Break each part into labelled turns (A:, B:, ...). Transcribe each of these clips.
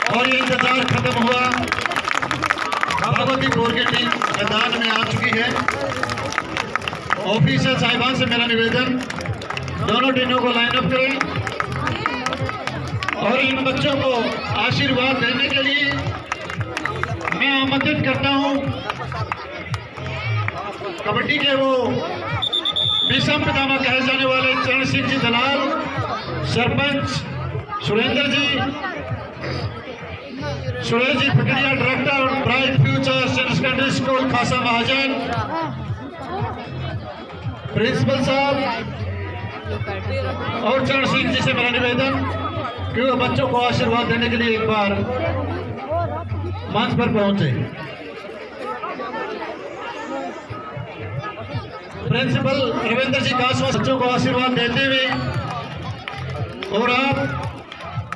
A: और ये इंतजार खत्म हुआ। भागवतीपुर की टीम मैदान में आ चुकी है। ऑफिसर साहिबान से मेरा निवेदन, दोनों टीमों को लाइन अप करें और इन बच्चों को आशीर्वाद देने के लिए मैं आमंत्रित करता हूं कबड्डी के वो विषम पितामह कहे जाने वाले Charan Singh ji Dalal, sarpanch Surendra ji, Suresh ji Phakadiya, director bright future senior secondary school Khasa Mahajan, principal साहब और चरण सिंह जी से मेरा निवेदन कि वो बच्चों को आशीर्वाद देने के लिए एक बार मंच पर पहुंचे। प्रिंसिपल रविंद्र जी कासवा बच्चों को आशीर्वाद देते हुए, और आप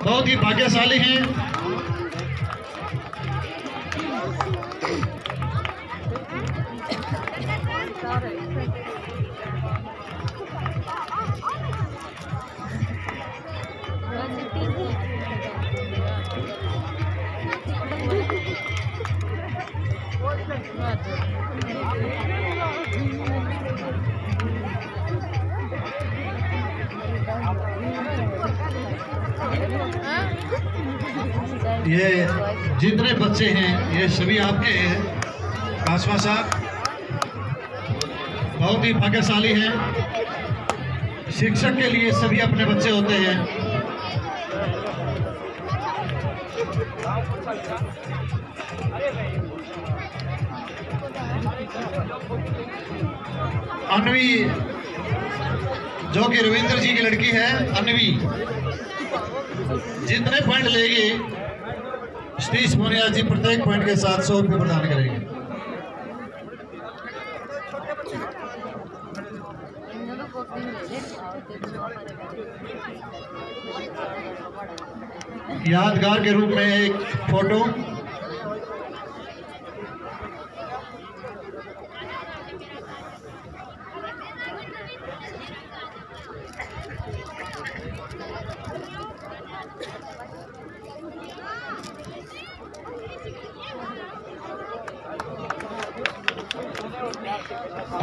A: बहुत ही भाग्यशाली हैं। ये जितने बच्चे हैं ये सभी आपके हैं। कासवा साहब बहुत ही भाग्यशाली हैं। शिक्षक के लिए सभी अपने बच्चे होते हैं। अन्वी जो कि रविंद्र जी की लड़की है, अन्वी जितने पॉइंट लेगी सतीश मोनिया जी प्रत्येक पॉइंट के साथ 100 रुपये प्रदान करेंगे। यादगार के रूप में एक फोटो।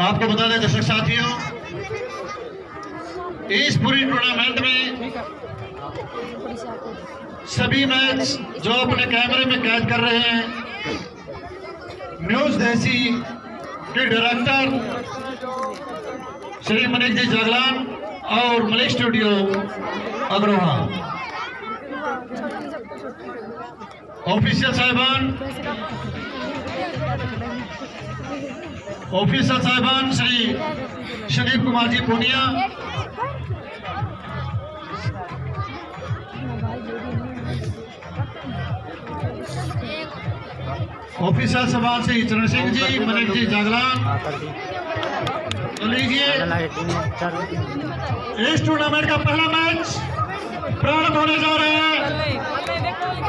A: आपको बता दें दर्शक साथियों, इस पूरी टूर्नामेंट में सभी मैच जो अपने कैमरे में कैद कर रहे हैं, न्यूज देसी के डायरेक्टर श्री मनीष जी जागलान और मलिक स्टूडियो अग्रोहा, ऑफिसर साहिबान श्री शरीफ कुमार जी पूनिया, ऑफिसर साहिबान श्री चरण सिंह जी, मलिक जी जागलान। तो लीजिए इस टूर्नामेंट का पहला मैच प्रारंभ होने जा रहा है।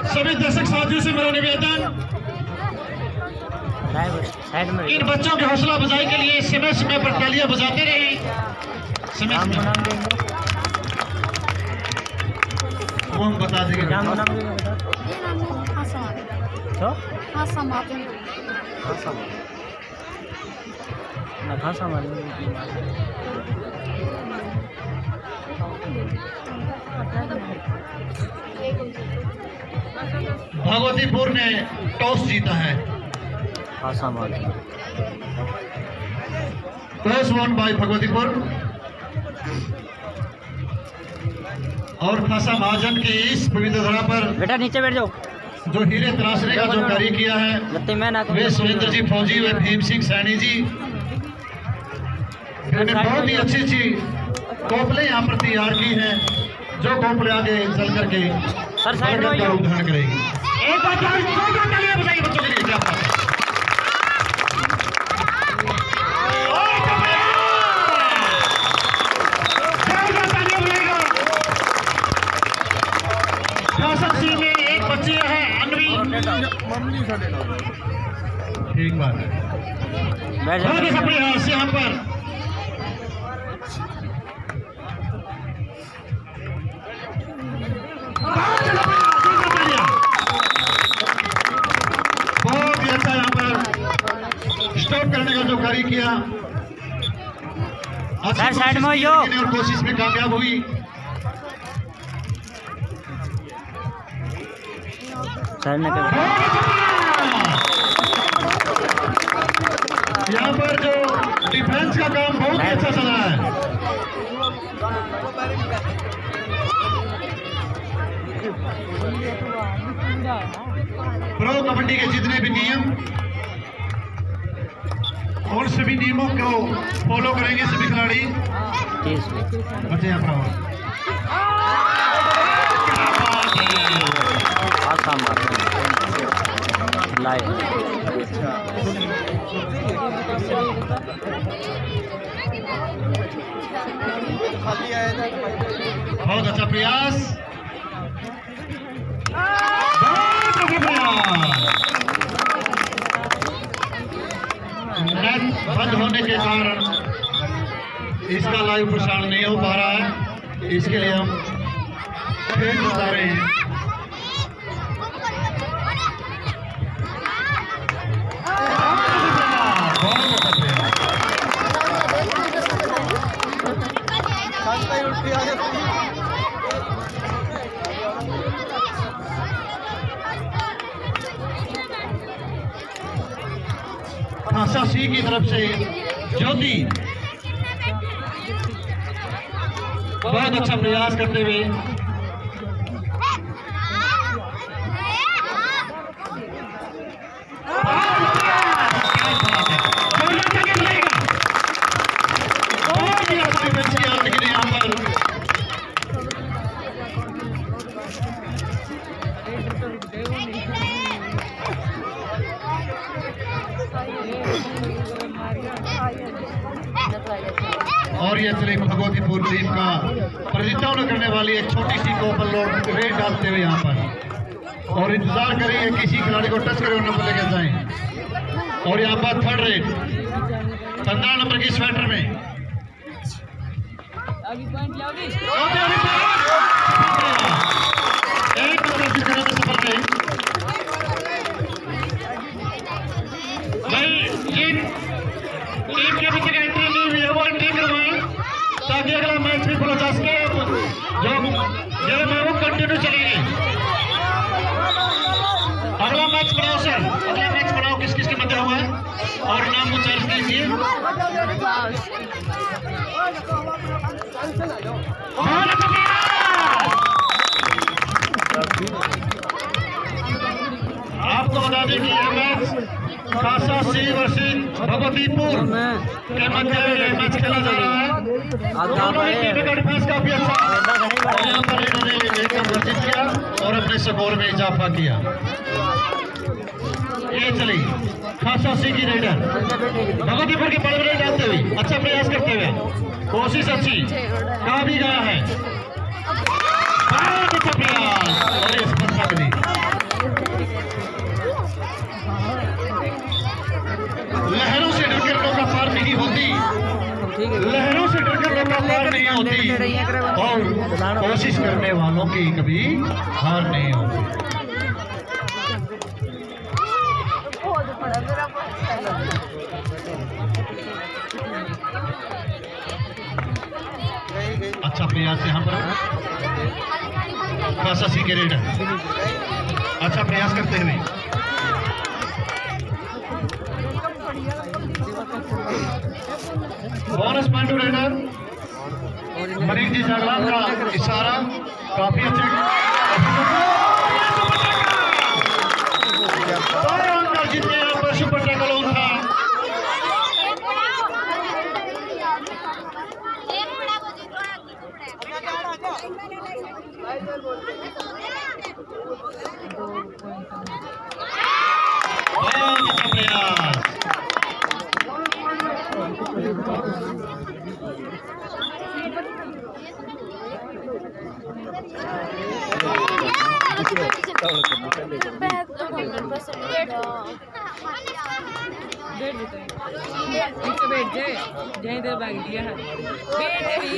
A: सभी दर्शक साथियों से मेरा निवेदन, इन बच्चों की हौसला अफजाई के लिए समय समय पर तालियां बजाते रहे। समय वो हम बता देंगे। भागवतीपुर ने टॉस जीता है। Toss won by Bhagwatipur. और खासा महाजन की इस पवित्र धरा पर
B: बेटा नीचे बैठ जाओ।
A: जो हीरे तराशने का जो कार्य किया है वे सुरेंद्र जी फौजी व भीम सिंह सैनी जी, इन्होंने बहुत ही अच्छी कोपले यहाँ पर तैयार की हैं, जो कोपले आगे चल करके उदाहरण करेगी। एक बार बच्चों के लिए क्या ठीक बात है। बहुत अच्छा प्रयास यहाँ पर। बहुत ही अच्छा यहाँ पर स्टॉप करने का जो कार्य किया,
B: साइड में हो
A: और कोशिश में कामयाब हुई। यहाँ पर जो डिफेंस का काम बहुत ही अच्छा चला है। प्रो कबड्डी के जितने भी नियम और सभी नियमों को फॉलो करेंगे सभी खिलाड़ी। बच्चे यहाँ पर बहुत अच्छा प्रयास, नेट बंद होने के कारण इसका लाइव प्रसारण नहीं हो पा रहा है, इसके लिए हम फिर बता रहे हैं। खासा सी की तरफ से ज्योति बहुत अच्छा प्रयास करते हुए और ये चले भगवतीपुर टीम का प्रतिनिधित्व करने वाली एक छोटी सी को ओपन लोड रेड डालते हुए यहाँ पर, और इंतजार करेंगे किसी खिलाड़ी को टच करे नंबर लेकर जाएं। और यहाँ पर थर्ड रेड 15 नंबर की स्वेटर में एक नंबर से करने में सफल रहे। भाई ये टीम के पीछे एंट्री नहीं हुई है, वो एंट्री करवाएं ताकि अगला मैच भी पूरा जा सके। जो मैं वो कंटिन्यू चलेंगे। अगला मैच बनाओ सर, अगला मैच बनाओ। किस किस के मध्य हुआ है और नाम उच्चारण कीजिए। आपको बता दें कि यह मैच खासा सी वर्सेस भगवतीपुर के मध्य में मैच खेला जा रहा है। दोनों ही टीम का डिफेंस काफी अच्छा है और यहाँ पर इन्होंने एक नंबर जीत किया और अपने स्कोर में इजाफा किया। ये चली खासा सी की रेडर भगवतीपुर की बड़े रेड डालते हुए अच्छा प्रयास करते हुए, कोशिश अच्छी कहा भी गया है। बहुत अच्छा प्रयास और इस स्पर्धा मिली। लहरों से डरकर नौका पार नहीं होती, लहरों से डरकर नौका पार नहीं होती और कोशिश करने वालों की कभी हार नहीं होती। अच्छा प्रयास यहाँ पर खासा सी के रेडर अच्छा प्रयास करते हुए बोनस पॉइंट रेडर मरीज जी जागलान का इशारा काफी अच्छे जीतने यहाँ पर सुपर टैकल ऑन था।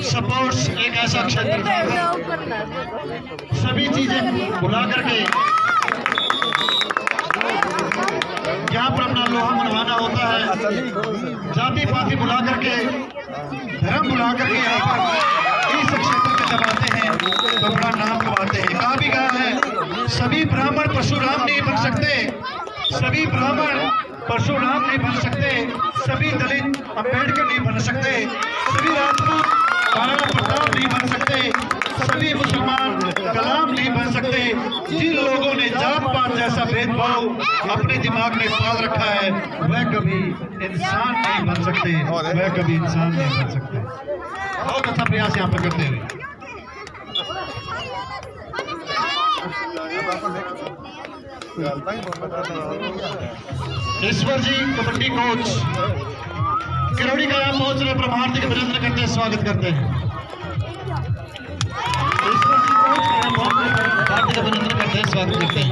A: स्पोर्ट्स एक ऐसा क्षेत्र है सभी चीजें बुला करके जहाँ पर अपना लोहा मनवाना होता है, जाति पाति बुला करके, धर्म बुला करके यहाँ पर इस क्षेत्र में जब आते हैं तो अपना नाम कमाते हैं। कहा भी गया है सभी ब्राह्मण परशुराम नहीं बन सकते, सभी ब्राह्मण परशुराम नहीं बन सकते, सभी दलित अम्बेडकर नहीं बन सकते, सभी राजपूत महाराणा प्रताप नहीं बन सकते, सभी मुसलमान कलाम नहीं बन सकते। जिन लोगों ने जात पात जैसा भेदभाव अपने दिमाग में पाल रखा है वह कभी इंसान नहीं बन सकते, वह कभी इंसान नहीं बन सकते। बहुत अच्छा प्रयास यहाँ पर करते हुए ईश्वर जी कबड्डी कोच किरोड़ी का यहाँ पहुंच रहे ब्रह्मांड के अभिनंदन करते हैं, स्वागत करते हैं। ईश्वर जी कोच यहाँ पहुंच रहे ब्रह्मांड के अभिनंदन करते हैं, स्वागत करते हैं।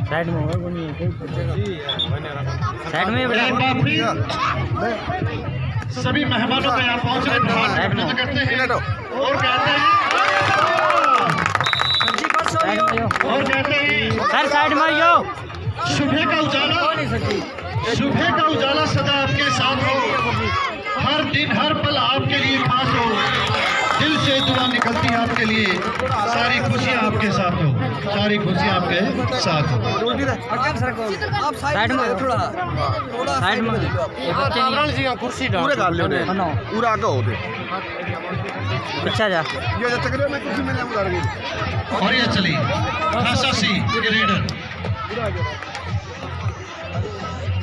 B: साइड में होगा साइड में
A: सभी मेहमानों का यहाँ पहुँच रहे अभिनंदन करते हैं और कहते हैं
B: सर साइड में यो
A: सुबह का उजाला सदा आपके साथ हो, हर दिन हर पल आपके लिए खास हो, दिल से दुआ निकलती है आपके लिए, सारी खुशियाँ आपके साथ हो, सारी खुशियाँ आपके साथ हो।
B: साइड में थोड़ा साइड में कुर्सी
C: पूरे गाल ले पूरा आगे होते
B: अच्छा जा
C: ये जब तक मैं कुर्सी में उतार गई
A: और ये चली खासा सी रेडर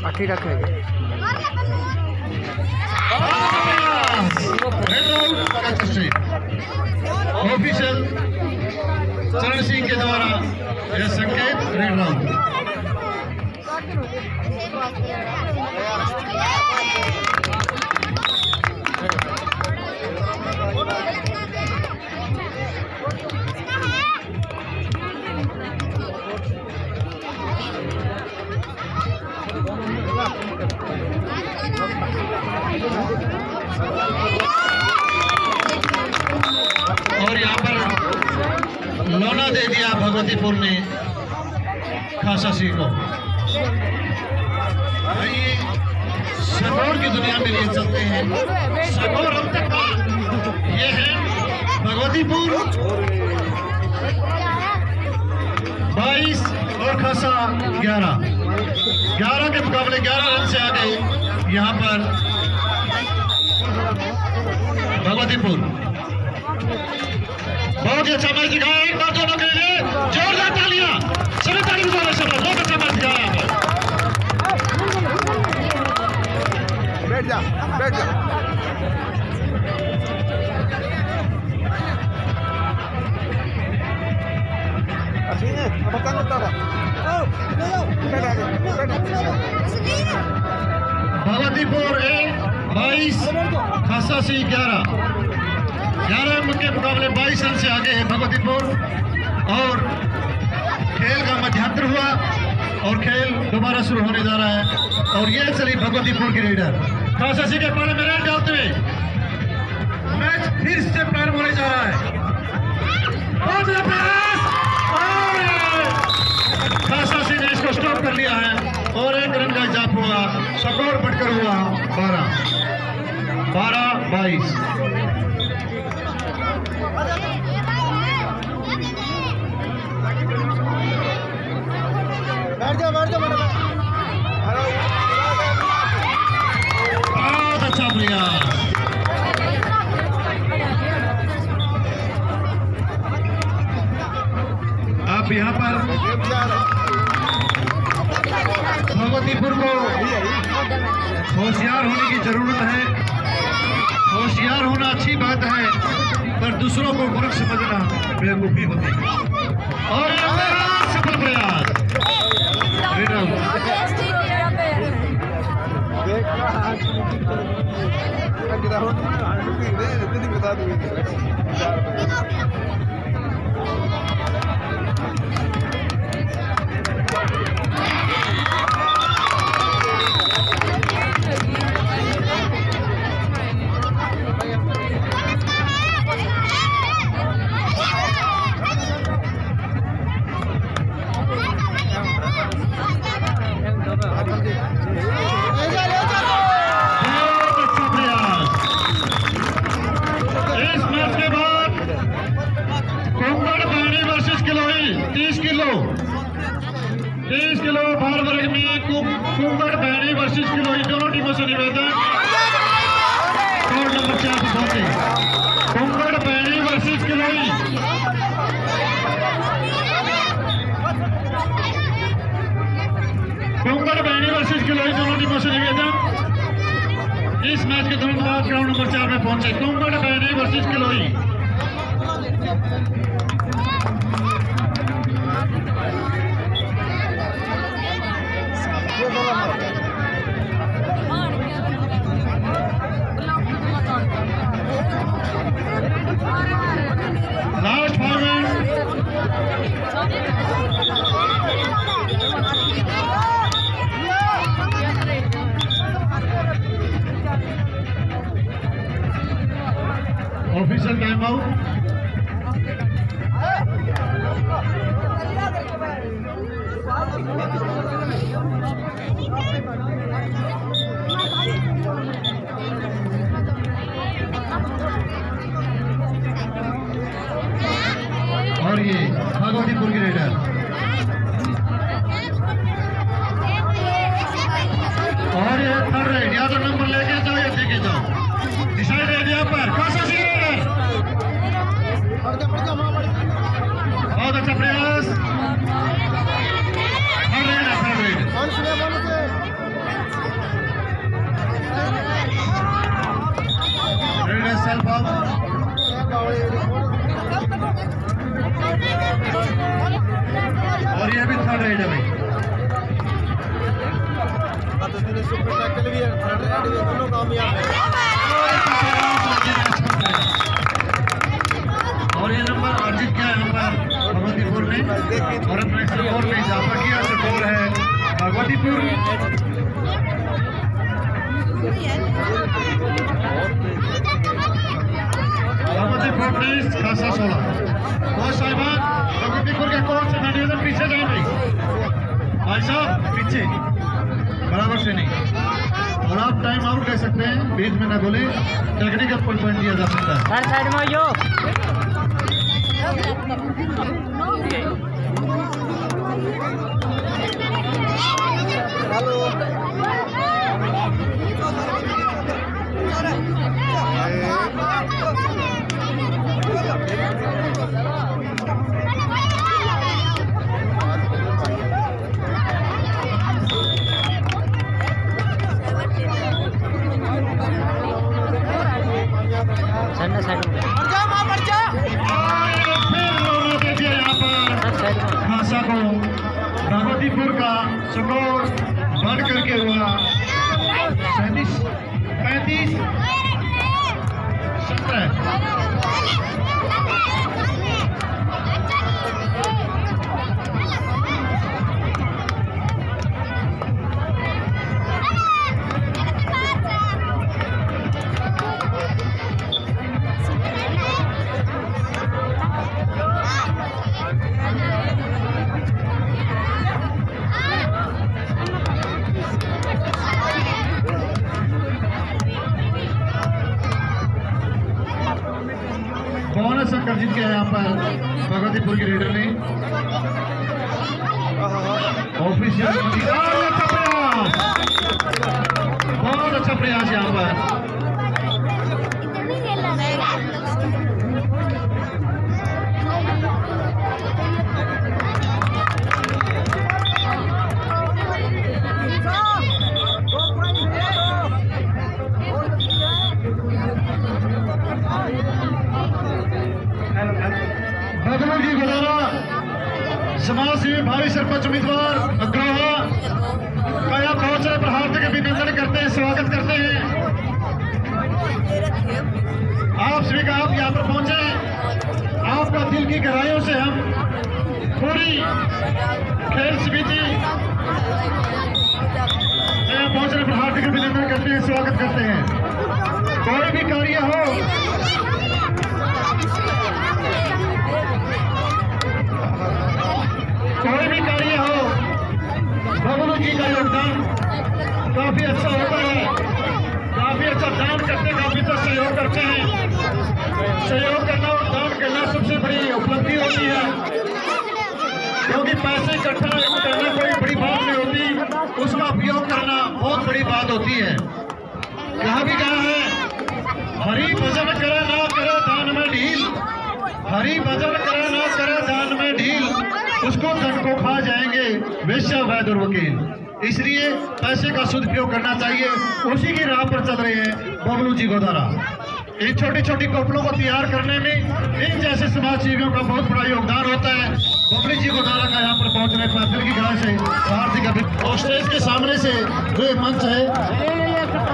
B: अठी रखे
A: ऑफिशियल चरण सिंह के द्वारा यह संकेत रेड राउंड। और यहाँ पर लौना दे दिया भगवतीपुर ने खासा सिंह को। आइए सगौर की दुनिया में लिए चलते हैं। सगौर अब तक का ये है भगवतीपुर 22 और खासा 11 के मुकाबले 11 रन से आगे यहाँ पर भगवतीपुर। बहुत ही अच्छा मैच दिखाया एक बार दोनों के लिए, जोरदार तालियां, सभी ताली बजा रहे, बहुत अच्छा मैच दिखाया यहाँ पर।
C: बैठ जा बैठ जा
A: भगवतीपुर 22 खासा सिंह 11 के मुकाबले 22 रन से आगे है भगवतीपुर। और खेल का मध्यांतर हुआ और खेल दोबारा शुरू होने जा रहा है। और ये चली भगवतीपुर की रेडर खासा सिंह के पाले में रेड डालते हुए मैच फिर से प्रारंभ होने जा रहा है। खासा सिंह ने इसको स्टॉप कर लिया है और 1 रन का इजाफा हुआ, स्कोर बढ़कर हुआ 12-22। बहुत अच्छा प्रयास। अब यहाँ पर भगवतीपुर को होशियार होने की जरूरत है। होशियार होना अच्छी बात है, पर दूसरों को मूर्ख समझना बेवकूफी होती है। और सफल प्रयास भार वर्ग में कुंगड़ बहनी वर्सेस किलोई दोनों टीमों से निवेदन और नंबर 4 पर पहुंचे। कुंगड़ बहनी वर्सेस किलोई, कुंगड़ बहनी वर्सेस किलोई दोनों टीमों से निवेदन इस मैच के तुरंत बाद ग्राउंड नंबर 4 में पहुंचे। कुंगड़ बहनी versus Kiloi. Last forward official time out. और ये भगवतीपुर की रेडर और ये थर्ड राइड, या तो नंबर लेके जाओ या देके जाओ। डिसाइड एरिया पर कैसा सी रेडर, बहुत अच्छा प्रयास। थर्ड राइड है, third ride raider self out. और ये भी थर्ड राइड है भाई। सुपर टैकल भी है, थर्ड राइड भी, दोनों कामयाब है। और ये नंबर अर्जित किया यहाँ पर भगवतीपुर ने और अपने स्कोर में इजाफा किया। स्कोर है भगवतीपुर खासा 16। कोच साहिबान भगवतीपुर के कोच से निवेदन पीछे जाए भाई साहब, पीछे बराबर से नहीं। और आप टाइम आउट ले सकते हैं, बीच में ना बोले, टेक्निकल पॉइंट दिया जा सकता है।
B: साइड में यो
A: खासा को भगवतीपुर का स्कोर बढ़ करके हुआ 35-17। बोनस अंक जीत के यहाँ पर भगवतीपुर के रेडर ने ऑफिशियल बहुत अच्छा प्रयास यहाँ पर। जी गोदारा समाज सेवी भावी सरपंच उम्मीदवार अग्रहा का यहाँ पहुंच रहे पर हार्दिक अभिनंदन करते हैं, स्वागत करते हैं। आप सभी का आप यहाँ पर पहुंचे, आपका दिल की गहराइयों से हम पूरी खेल समिति यहाँ पहुंच रहे पर हार्दिक अभिनंदन करते हैं, स्वागत करते हैं। कोई भी कार्य हो, कोई भी कार्य हो, बबलू जी का योगदान काफी अच्छा होता है, काफी अच्छा दान करते, काफी अच्छा सहयोग करते हैं। सहयोग करना और दान करना सबसे बड़ी उपलब्धि होती है, क्योंकि पैसे इकट्ठा करना कोई बड़ी बात नहीं होती, उसका उपयोग करना बहुत बड़ी बात होती है। यहाँ भी कहा है, हरि भजन करे ना करे दान में ढील, हरि भजन करे ना करे दान में ढील, उसको धन को खा जाएंगे वेश्या वैद और वकील। इसलिए पैसे का सदुपयोग करना चाहिए, उसी की राह पर चल रहे हैं बबलू जी गोदारा। इन छोटी छोटी कपड़ों को तैयार करने में इन जैसे समाज सेवियों का बहुत बड़ा योगदान होता है। बबलू जी गोदारा का यहाँ पर पहुँचने पर दिल की गहराई से हार्दिक अभिनंदन। और स्टेज के सामने से जो ये मंच है,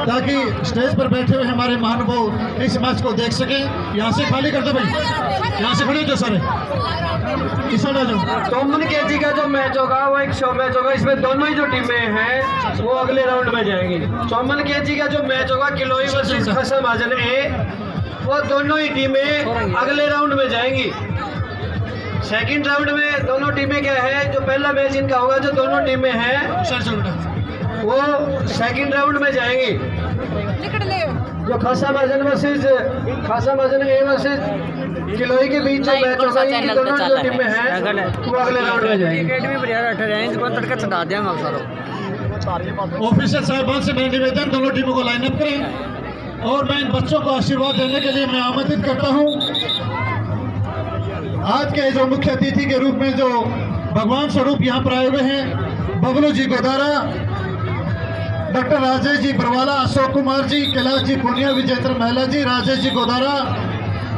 A: ताकि स्टेज पर बैठे हुए हमारे महानुभाव इस मैच को देख सके। यहाँ से खाली कर दो भाई, यहाँ से खड़े हो सारे,
D: चौवन केजी का जो मैच होगा वो एक शो मैच होगा, इसमें दोनों ही जो टीमें हैं वो अगले राउंड में जाएंगी। चौवन केजी का जो मैच होगा किलोई वर्सेस खसम महाजन ए, वो दोनों ही टीमें अगले राउंड में जाएंगी। सेकंड राउंड में दोनों टीमें क्या है, जो पहला मैच इनका होगा जो दोनों टीमें हैं वो सेकंड राउंड में जाएंगी। जो खासा महाजन ए वर्सेस किलोई के बीच जो मैच होगा, ये दोनों जो टीमें हैं वो अगले राउंड में जाएंगी।
A: ऑफिसर साहबान से मेरा निवेदन, दोनों टीमों को लाइन अप करें और मैं इन बच्चों को आशीर्वाद देने के लिए मैं आमंत्रित करता हूं। आज के जो मुख्य अतिथि के रूप में जो भगवान स्वरूप यहाँ पर आए हुए हैं, बबलू जी गोदारा, डॉक्टर राजेश जी बरवाला, अशोक कुमार जी, कैलाश जी पुनिया, विजेंद्र महिला जी, राजेश जी गोदारा,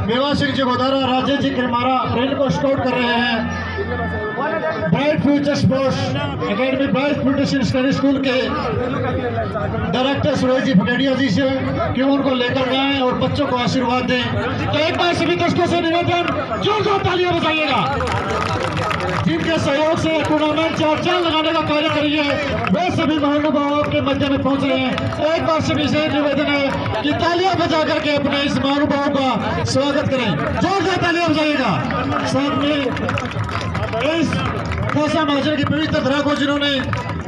A: मेवा सिंह जी गोदारा, राजेश जी किरमारा ट्रेन को स्काउट कर रहे हैं। Bright future sports academy, bright future study school के डायरेक्टर सुरेश जी फटेडिया जी से कि उनको लेकर जाएं और बच्चों को आशीर्वाद दें। तो एक बार सभी दर्शकों से निवेदन, जोरदार तालियां बजाइएगा। जिनके सहयोग से टूर्नामेंट चार चांद लगाने का कार्य करिए, वे सभी महानुभाव आपके मध्य में पहुंच रहे हैं। एक बार सभी से निवेदन है कि तालियां बजा करके अपने इस महानुभाव का स्वागत करें। जोरदार तालियां बजाइएगा। साथ में इस खासा महाजन की पवित्र धरा को जिन्होंने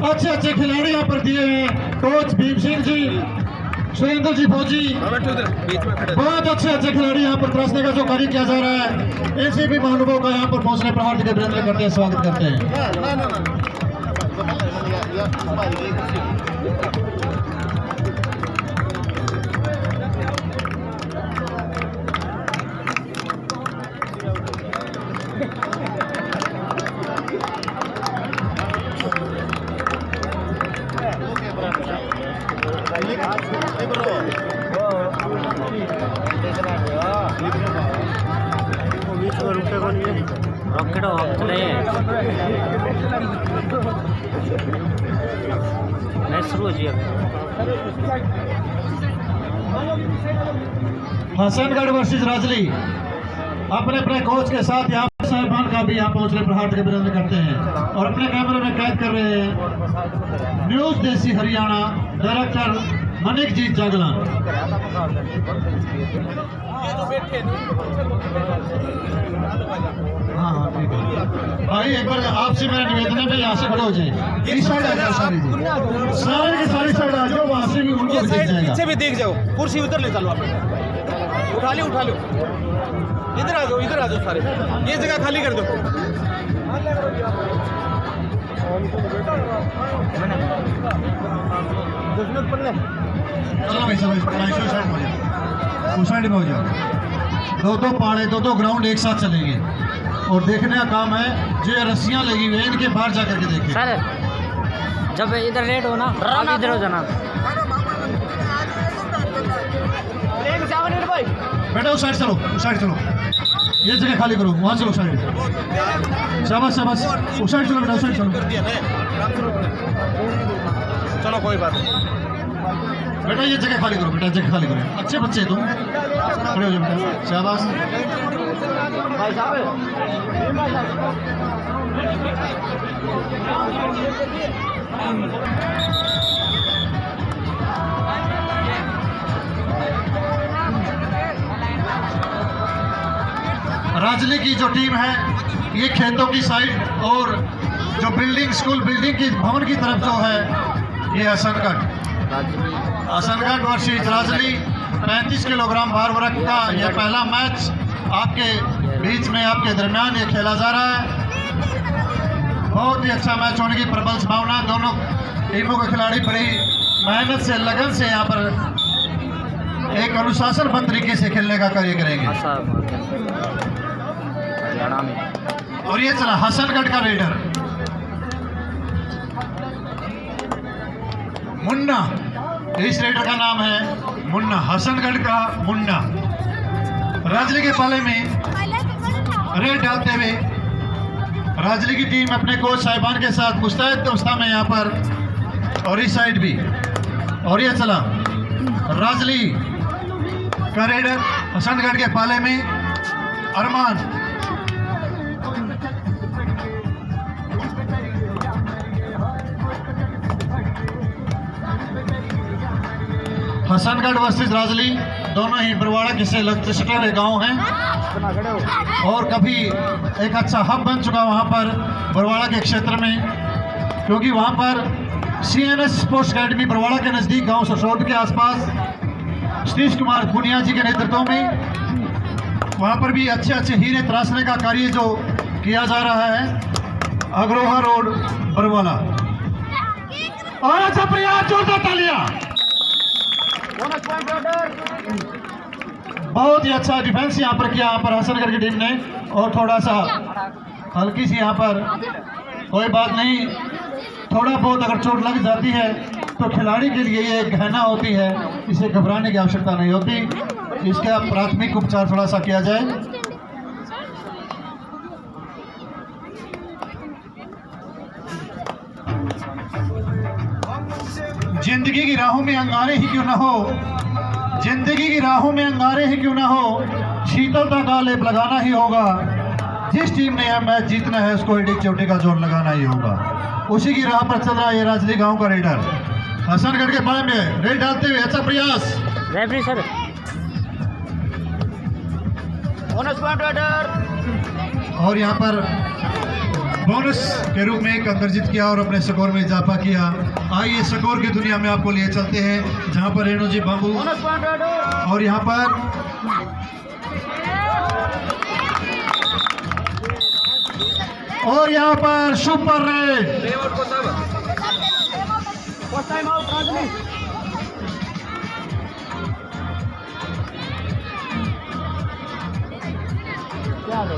A: अच्छे अच्छे खिलाड़ी यहाँ पर दिए हैं, कोच भीम सिंह जी, सुरेंद्र जी फौजी, बहुत अच्छे खिलाड़ी यहाँ पर तराशने का जो कार्य किया जा रहा है, ऐसे भी महानुभाव का यहाँ पर पहुँचने पर हार्दिक अभिनंदन करते हैं, स्वागत करते हैं।
B: रॉकेट मैच शुरू हो जाए।
A: हसनगढ़ वर्सेस राजली अपने अपने कोच के साथ यहाँ साहिबान का भी यहाँ पहुँचने पर हार्दिक अभिनंदन करते हैं और अपने कैमरे में कैद कर रहे हैं न्यूज देसी हरियाणा डायरेक्टर मनिक जी जागलान। हाँ ठीक है भाई, एक बार आपसे मेरा निवेदन है, यहाँ से खड़े हो जाए, इस साइड आ जाओ सारे जी, सारे के सारी साइड आ जाओ, वहाँ से भी उनको दिख जाएगा।
D: पीछे भी देख जाओ, कुर्सी उधर ले चलो, आप उठा लो, इधर आ जाओ सारे, ये जगह खाली कर दो।
A: चलो भाई साइड में हो जाओ, दो पाड़े दो ग्राउंड एक साथ चलेंगे और देखने का काम है। जो ये रस्सियां लगी हुई है इनके बाहर जा करके देखें।
B: सर जब इधर रेड हो ना, आप इधर हो जाना।
A: बेटा उस साइड चलो, ये जगह खाली करो, वहाँ चलो साइड। शाबाश शाबाश, उस साइड चलो बेटा, उस साइड चलो।
C: चलो कोई बात नहीं।
A: बेटा ये जगह खाली करो, बेटा जगह खाली करो। अच्छे बच्चे तुम, खड़े हो जाओ बेटा। शाबाश। राजली की जो टीम है ये खेतों की साइड और जो बिल्डिंग, स्कूल बिल्डिंग की भवन की तरफ जो है ये हसनगढ़ वर्सेस राजली 35 किलोग्राम भार वर्ग का यह पहला मैच आपके बीच में, आपके दरमियान ये खेला जा रहा है। बहुत ही अच्छा मैच होने की प्रबल संभावना। दोनों टीमों के खिलाड़ी बड़ी मेहनत से, लगन से यहाँ पर एक अनुशासनबद्ध तरीके से खेलने का कार्य करेंगे। और ये चला हसनगढ़ का रेडर मुन्ना, इस रेडर का नाम है मुन्ना, हसनगढ़ का मुन्ना। राजली के पाले में रेड डालते हुए राजली की टीम अपने कोच साहिबान के साथ मुस्तैद अवस्था में यहाँ पर, और इस साइड भी। और ये चला राजली का रेडर हसनगढ़ के पाले में अरमान। हसनगढ़ वर्सेस राजली दोनों ही बरवाड़ा के से सटे हुए गाँव हैं और कभी एक अच्छा हब बन चुका वहाँ पर बरवाड़ा के क्षेत्र में, क्योंकि वहाँ पर CNS स्पोर्ट्स अकेडमी बरवाड़ा के नज़दीक गांव ससोद के आसपास सतीश कुमार पुनिया जी के नेतृत्व में वहाँ पर भी अच्छे अच्छे हीरे तराशने का कार्य जो किया जा रहा है अग्रोहा रोड बरवाला। और अच्छा प्रयास, जोरदार तालियां। बहुत ही अच्छा डिफेंस यहाँ पर किया, यहाँ पर हसनगढ़ की टीम ने। और थोड़ा सा हल्की सी यहाँ पर, कोई बात नहीं, थोड़ा बहुत अगर चोट लग जाती है तो खिलाड़ी के लिए ये गहना होती है, इसे घबराने की आवश्यकता नहीं होती। इसका प्राथमिक उपचार थोड़ा सा किया जाए। जिंदगी की राहों में अंगारे ही क्यों ना हो, जिंदगी की राहों में अंगारे ही क्यों ना हो, शीतलता का लेप लगाना ही होगा। जिस टीम ने यह मैच जीतना है उसको एडी चोटी का जोर लगाना ही होगा। उसी की राह पर चल रहा है ये राजली गांव का रेडर हसनगढ़ के बारे में रेड डालते हुए। अच्छा प्रयास
B: रेफरी सर।
A: और यहाँ पर बोनस के रूप में एक अंतर्जित किया और अपने स्कोर में इजाफा किया। आइए स्कोर की दुनिया में आपको लिए चलते हैं, जहाँ पर रेणु जी बाबू और यहाँ पर सुपर रेड।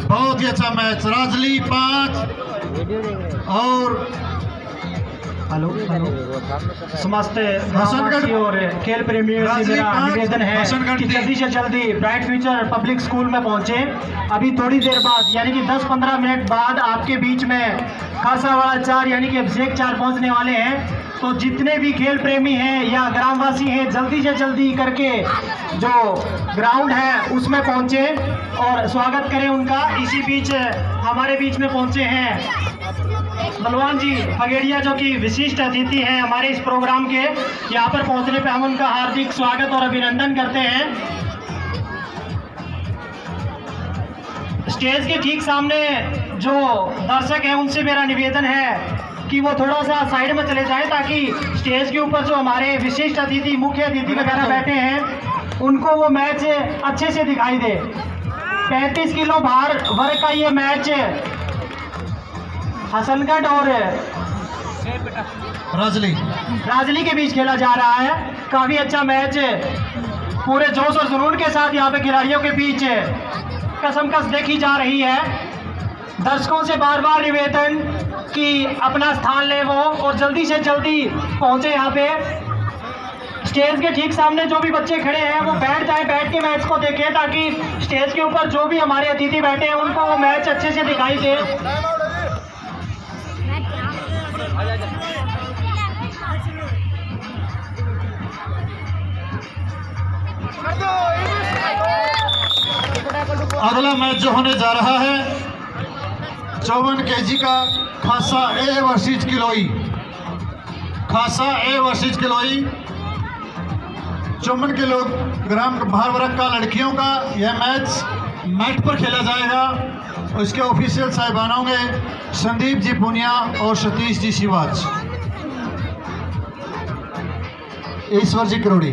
A: बहुत ही अच्छा मैच, राजली 5 और
D: समस्त ग्रामवासियों और खेल प्रेमियों से मेरा निवेदन है कि जल्दी से जल्दी ब्राइट फ्यूचर पब्लिक स्कूल में पहुंचे। अभी थोड़ी देर बाद यानी कि 10-15 मिनट बाद आपके बीच में खासावाड़ा 4 यानी कि अभिषेक 4 पहुंचने वाले हैं। तो जितने भी खेल प्रेमी हैं या ग्रामवासी हैं जल्दी से जल्दी करके जो ग्राउंड है उसमें पहुंचे और स्वागत करें उनका। इसी बीच हमारे बीच में पहुंचे हैं बलवान जी फगेड़िया जो कि विशिष्ट अतिथि हैं हमारे इस प्रोग्राम के। यहाँ पर पहुंचने पे हम उनका हार्दिक स्वागत और अभिनंदन करते हैं। स्टेज के ठीक सामने जो दर्शक हैं उनसे मेरा निवेदन है कि वो थोड़ा सा साइड में चले जाएं ताकि स्टेज के ऊपर जो हमारे विशिष्ट अतिथि, मुख्य अतिथि वगैरह बैठे हैं उनको वो मैच अच्छे से दिखाई दे। 35 किलो भार वर्ग का ये मैच हसनगढ़ और राजली के बीच खेला जा रहा है। काफ़ी अच्छा मैच पूरे जोश और जुनून के साथ यहाँ पे खिलाड़ियों के बीच कसमकस देखी जा रही है। दर्शकों से बार बार निवेदन कि अपना स्थान ले वो और जल्दी से जल्दी पहुँचे यहाँ पे।
E: स्टेज के ठीक सामने जो भी बच्चे खड़े हैं वो बैठ जाएं, बैठ के मैच को देखें, ताकि स्टेज के ऊपर जो भी हमारे अतिथि बैठे हैं उनको वो मैच अच्छे से दिखाई दे।
A: अगला मैच जो होने जा रहा है 54 केजी का खासा ए वर्सेस किलोई। खासा ए वर्सेस किलोई 54 किलोग्राम भार वर्ग का लड़कियों का यह मैच मैट पर खेला जाएगा। इसके ऑफिशियल साहिबान होंगे संदीप जी पुनिया और सतीश जी शिवाज। ईश्वर जी करोड़ी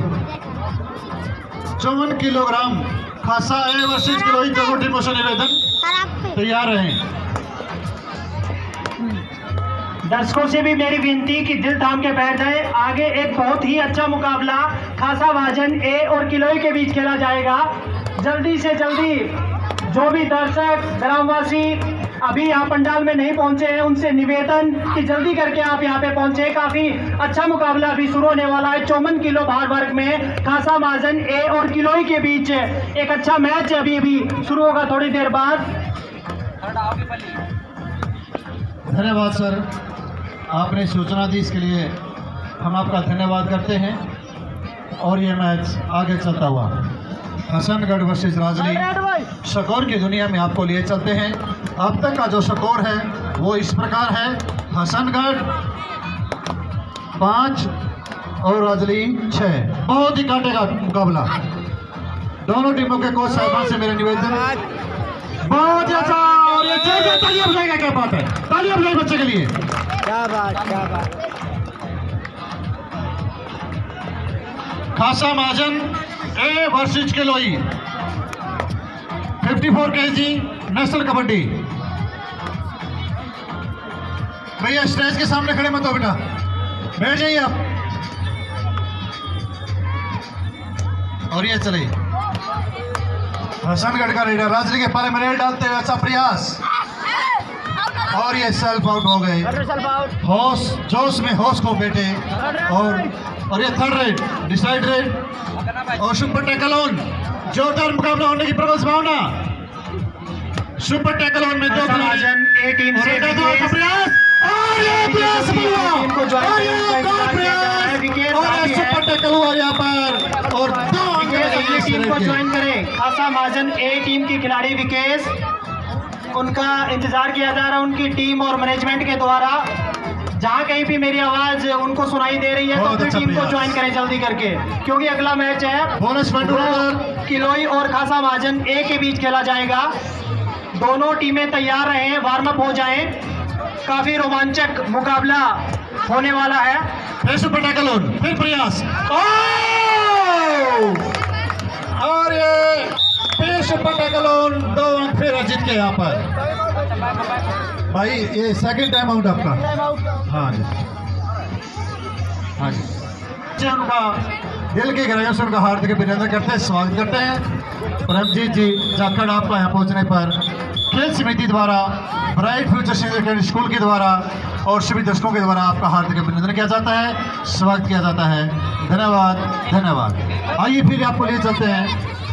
A: 54 किलोग्राम खासा ए वर्सेस किलोई दोनों टीमों से निवेदन तैयार रहें।
E: दर्शकों से भी मेरी विनती कि दिल थाम के बैठ जाए। आगे एक बहुत ही अच्छा मुकाबला खासा वाजन ए और किलोई के बीच खेला जाएगा। जल्दी से जल्दी जो भी दर्शक ग्रामवासी अभी यहाँ पंडाल में नहीं पहुंचे हैं उनसे निवेदन कि जल्दी करके आप यहाँ पे पहुंचे। काफी अच्छा मुकाबला अभी शुरू होने वाला है। 54 किलो भार वर्ग में खासा वाजन ए और किलोई के बीच एक अच्छा मैच अभी शुरू होगा थोड़ी देर बाद।
A: धन्यवाद सर, आपने सूचना दी, इसके लिए हम आपका धन्यवाद करते हैं। और ये मैच आगे चलता हुआ हसनगढ़ वर्सेस राजली स्कोर की दुनिया में आपको लिए चलते हैं। अब तक का जो स्कोर है वो इस प्रकार है, हसनगढ़ 5 और राजली 6। बहुत ही काटेगा मुकाबला। दोनों टीमों के कोच साहिबान से मेरा निवेदन, बहुत ही अच्छा। और ये तालियां बजाएगा, क्या बात है, तालियां बजाए बच्चे के लिए।
B: क्या बात, क्या बात।
A: Khasa Mahajan A versus Kiloi 54 KG national kabaddi. भैया स्टेज के सामने खड़े मत हो बेटा, बैठ जाइए आप। और ये चले हसनगढ़ का लीडर राजली के पाले में रेड डालते हुए अच्छा प्रयास। और ये सेल्फ आउट हो गए। होश जोश में होश को बेटे। और ये थर्ड रेड डिसाइड रेड और सुपर टैकल ऑन। जोरदार मुकाबला होने की प्रबल संभावना। सुपर टैकल ऑन में दो
E: वाजन ए टीम से
A: प्रयास और ये प्रयास सुपर टैकल हुआ यहाँ पर। और
E: टीम को ज्वाइन करें खासा महाजन ए टीम की खिलाड़ी विकेश, उनका इंतजार किया जा रहा है उनकी टीम और मैनेजमेंट के द्वारा। जहां कहीं भी मेरी आवाज उनको सुनाई दे रही है तो अपनी टीम को ज्वाइन करें जल्दी करके, क्योंकि अगला मैच है
A: बोनस
E: किलोई और खासा महाजन ए के बीच खेला जाएगा। दोनों टीमें तैयार रहें, वार्म अप हो जाएं। काफी रोमांचक मुकाबला होने वाला है।
A: फिर सुपर टैकल ऑन, फिर प्रयास और ये फिर सुपर टैकल ऑन। 2 अंक फिर अजीत के यहाँ पर। भाई ये सेकंड टाइम आउट आपका। हाँ जी, हाँ जी। उनका दिल की गहराइयों से उनका हार्दिक अभिनंदन करते हैं, स्वागत करते हैं। परमजीत जी जाखड़, आपका यहाँ पहुँचने पर खेल समिति द्वारा, bright future senior secondary school के द्वारा और सभी दर्शकों के द्वारा आपका हार्दिक अभिनंदन किया जाता है, स्वागत किया जाता है। धन्यवाद, धन्यवाद। आइए फिर आपको ले चलते हैं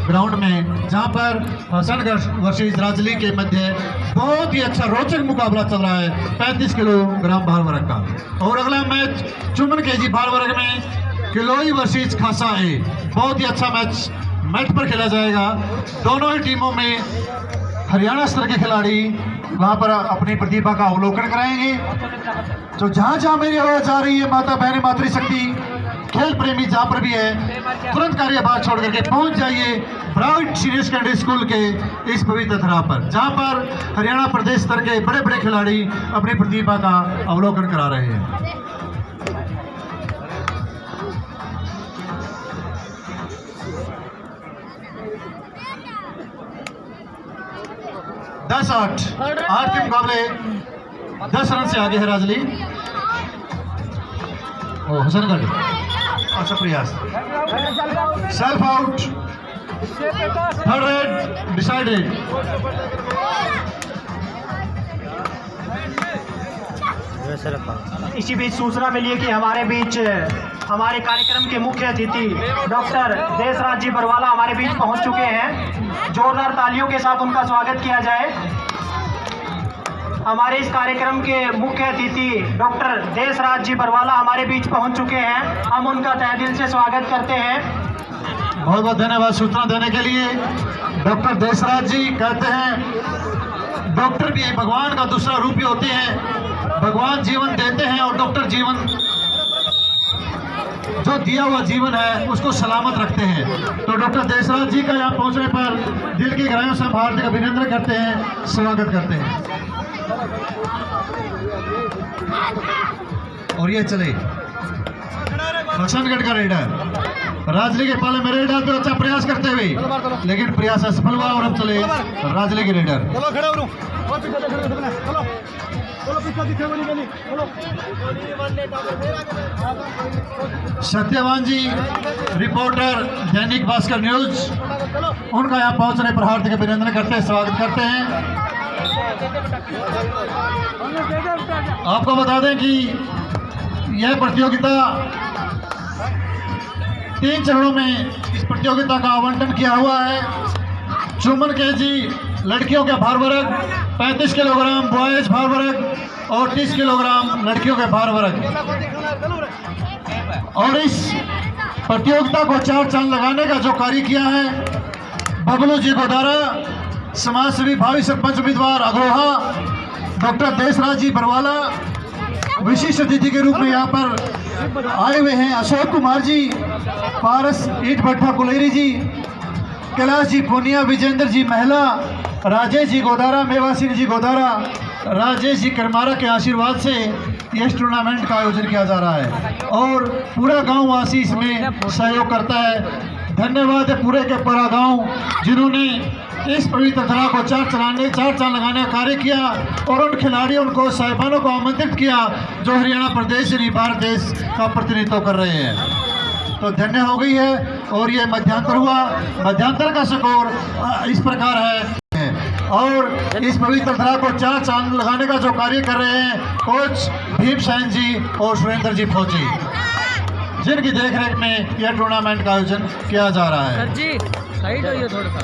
A: ग्राउंड में, जहां पर हसनगढ़ वर्सेस राजली के मध्य बहुत ही अच्छा रोचक मुकाबला चल रहा है 35 किलोग्राम भार वर्ग का। और अगला मैच 54 केजी भार वर्ग में किलोई वर्सेस खासा ए। बहुत ही अच्छा मैच मैट पर खेला जाएगा। दोनों ही टीमों में हरियाणा स्तर के खिलाड़ी वहां पर अपनी प्रतिभा का अवलोकन कराएंगे। तो जहां जहां मेरी आवाज आ रही है, माता बहने मातृशक्ति खेल प्रेमी जहाँ पर भी है, तुरंत कार्यभार छोड़ करके पहुंच जाइए ब्राइट सीनियर सेकेंडरी स्कूल के इस पवित्र धरा पर, जहाँ पर हरियाणा प्रदेश स्तर के बड़े बड़े खिलाड़ी अपनी प्रतिभा का अवलोकन करा रहे हैं। दस 8 के मुकाबले 10 रन से आगे है राजली। ओ हसनगढ़ अच्छा प्रयास, self out, third red decide red.
E: इसी बीच सूचना मिली है कि हमारे बीच हमारे कार्यक्रम के मुख्य अतिथि डॉक्टर देशराज जी बरवाला हमारे बीच पहुंच चुके हैं। जोरदार तालियों के साथ उनका स्वागत किया जाए। हमारे इस कार्यक्रम के मुख्य अतिथि डॉक्टर देशराज जी बरवाला हमारे बीच पहुंच चुके हैं। हम उनका तहे दिल से स्वागत करते हैं।
A: बहुत बहुत धन्यवाद सूचना देने के लिए। डॉक्टर देशराज जी कहते हैं डॉक्टर भी भगवान का दूसरा रूप ही होते हैं। भगवान जीवन देते हैं और डॉक्टर जीवन जो दिया हुआ जीवन है उसको सलामत रखते हैं। तो डॉक्टर देशराज जी का यहाँ पहुँचने पर दिल की गहराइयों से हम हार्दिक अभिनंदन करते हैं, स्वागत करते हैं। और ये चले हसनगढ़ का रेडर राजली के पहले में रेडर तो अच्छा प्रयास करते हुए, लेकिन प्रयास असफल हुआ और हम चले राजली के रेडर। सत्यवान जी रिपोर्टर दैनिक भास्कर न्यूज, उनका यहाँ पहुंचने पर हार्दिक अभिनंदन करते हैं, स्वागत करते हैं। आपको बता दें कि यह प्रतियोगिता 3 चरणों में इस प्रतियोगिता का आवंटन किया हुआ है। 54 kg लड़कियों के भार वर्ग, 35 किलोग्राम बॉयज भार वर्ग और 30 किलोग्राम लड़कियों के भार वर्ग। और इस प्रतियोगिता को 4 चांद लगाने का जो कार्य किया है बबलू जी गोदारा, समाज सेवी भावी सरपंच उम्मीदवार अग्रोहा, डॉक्टर देशराज जी बरवाला, विशिष्ट अतिथि के रूप में यहाँ पर आए हुए हैं अशोक कुमार जी, पारस ईट भट्टा कुलेरी जी, कैलाश जी पूनिया, विजेंद्र जी महिला, राजेश जी गोदारा, मेवा सिंह जी गोदारा, राजेश जी करमारा के आशीर्वाद से इस टूर्नामेंट का आयोजन किया जा रहा है और पूरा गांव वासी इसमें सहयोग करता है। धन्यवाद है पूरे के पूरा गांव जिन्होंने इस पवित्र धरा को 4 चांद लगाने का कार्य किया और उन खिलाड़ियों को साहिबानों को आमंत्रित किया जो हरियाणा प्रदेश यानी भारत देश का प्रतिनिधित्व कर रहे हैं। तो धन्य हो गई है और ये मध्यांतर हुआ। मध्यांतर का स्कोर इस प्रकार है और इस पवित्र धरा को 4 चांद लगाने का जो कार्य कर रहे हैं कोच भीमसेन जी और सुरेंद्र जी फौजी, जिनकी देखरेख में यह टूर्नामेंट का आयोजन किया जा रहा है।
B: सर जी साइड होइए थोड़ा सा।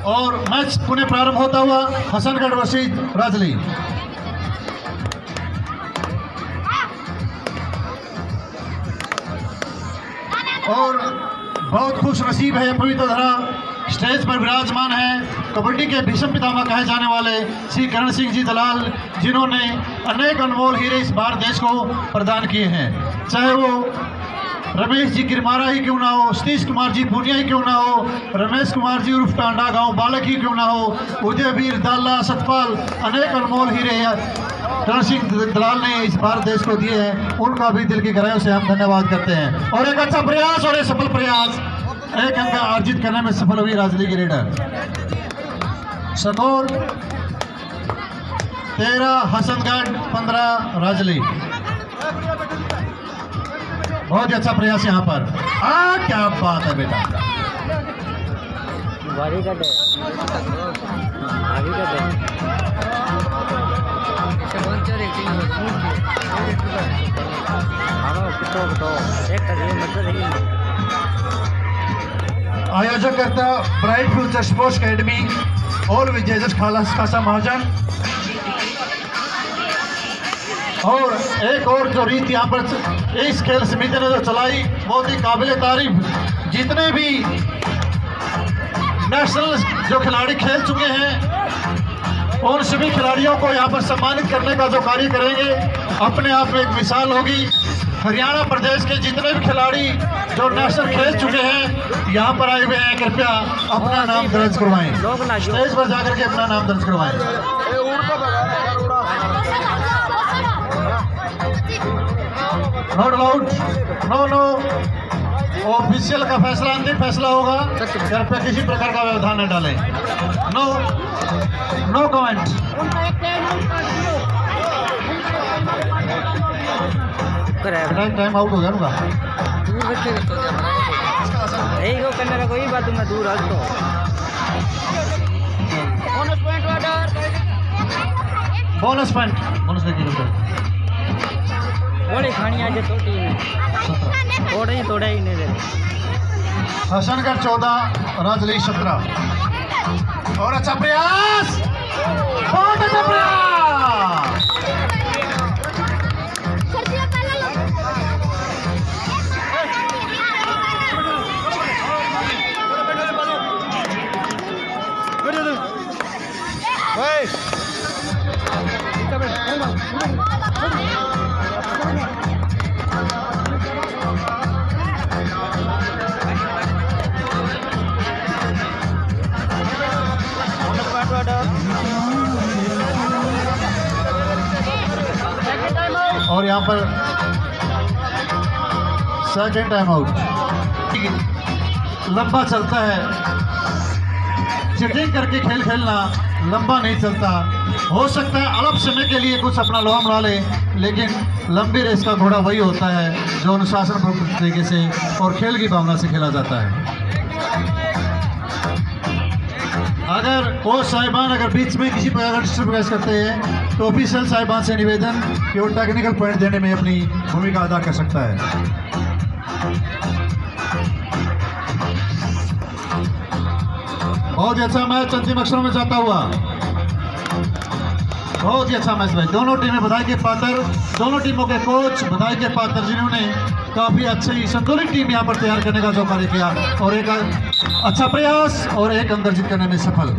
A: और मैच पुनः प्रारंभ होता हुआ हसनगढ़ वर्सेस राजली। और बहुत खुश नसीब है पवित्र धरा स्टेज पर विराजमान है कबड्डी के भीष्म पितामह कहे जाने वाले श्री करण सिंह जी दलाल, जिन्होंने अनेक अनमोल हीरे इस भारत देश को प्रदान किए हैं। चाहे वो रमेश जी गिरमारा ही क्यों ना हो, सतीश कुमार जी पूनिया ही क्यों ना हो, रमेश कुमार जी उर्फ टांडा गांव बालक ही क्यों ना हो, उदयवीर दाला सतपाल, अनेक अनमोल हीरे करण सिंह दलाल ने इस भारत देश को दिए हैं। उनका भी दिल की गहराइयों से हम धन्यवाद करते हैं। और एक अच्छा प्रयास और एक सफल प्रयास, एक अंक अर्जित करने में सफल हुई राजली की रेडर। स्कोर 13 हसनगढ़ 15 राजली। बहुत ही अच्छा प्रयास यहाँ पर। क्या बात है बेटा,
B: बारी का दे, बारी का दे।
A: आयोजक करता ब्राइट फ्यूचर स्पोर्ट्स अकेडमी और विजय खासा महाजन। और एक और जो रीत यहाँ पर इस खेल समिति ने जो चलाई बहुत ही काबिल तारीफ। जितने भी नेशनल जो खिलाड़ी खेल चुके हैं उन सभी खिलाड़ियों को यहाँ पर सम्मानित करने का जो कार्य करेंगे अपने आप में एक मिसाल होगी। हरियाणा प्रदेश के जितने भी खिलाड़ी जो नेशनल खेल चुके हैं यहाँ पर आए हुए हैं, कृपया अपना नाम दर्ज करवाएं, स्टेज पर जाकर के अपना नाम दर्ज करवाएं। नॉट अलाउड, नो ऑफिशियल का फैसला अंतिम फैसला होगा, कृपया किसी प्रकार का व्यवधान न डालें। No comment. टाइम आउट हो गया उनका।
B: दूर बच्चे को यही को करने का कोई बात मैं दूर हट तो
A: बोनस पॉइंट बोनस लेके चलते हैं।
B: थोड़ी खानी आज छोटी है थोड़ा ही नहीं दे
A: हसनगढ़ 14 राजली 17 और अच्छा प्रयास बहुत अच्छा प्रयास और यहाँ पर सेकंड टाइम आउट। लंबा चलता है, चिटिंग करके खेल खेलना लंबा नहीं चलता। हो सकता है अल्प समय के लिए कुछ अपना लोहा मरा ले, लेकिन लंबी रेस का घोड़ा वही होता है जो अनुशासनपूर्ण तरीके से और खेल की भावना से खेला जाता है। अगर कोच साहिबान अगर बीच में किसी प्रकार का डिस्टर्बेंस करते हैं तो ऑफिशियल साहिबान से निवेदन कि वो टेक्निकल पॉइंट देने में अपनी भूमिका अदा कर सकता है। बहुत ही अच्छा मैच अंतिम अक्षरों में जाता हुआ, बहुत ही अच्छा मैच भाई। दोनों टीमें बधाई के पात्र, दोनों टीमों के कोच बधाई के पात्र जिन्होंने काफ़ी अच्छी संतुलित टीम यहाँ पर तैयार करने का जो कार्य किया और एक अच्छा प्रयास और एक अंक अर्जित करने में सफल।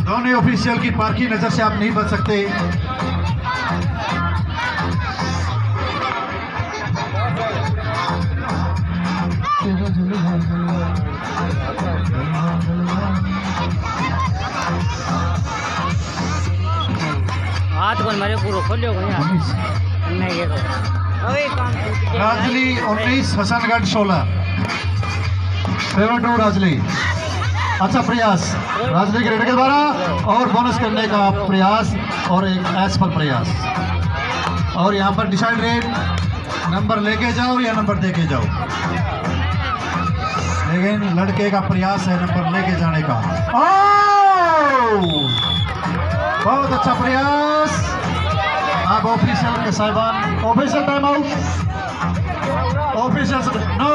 A: दोनों ऑफिशियल की पारखी नज़र से आप नहीं बच सकते।
B: हाथ को मारे पूरा खोलियो नहीं ये
A: राजली 19 हसनगढ़ 16 फेवर टू राजली। अच्छा प्रयास राजली के रेड के द्वारा और बोनस करने का प्रयास और एक असफल प्रयास। और यहाँ पर डिसाइड रेट नंबर लेके जाओ या नंबर देके जाओ, लेकिन लड़के का प्रयास है नंबर लेके जाने का। बहुत अच्छा प्रयास। अब ऑफिशियल के साहिबान official time out, official no,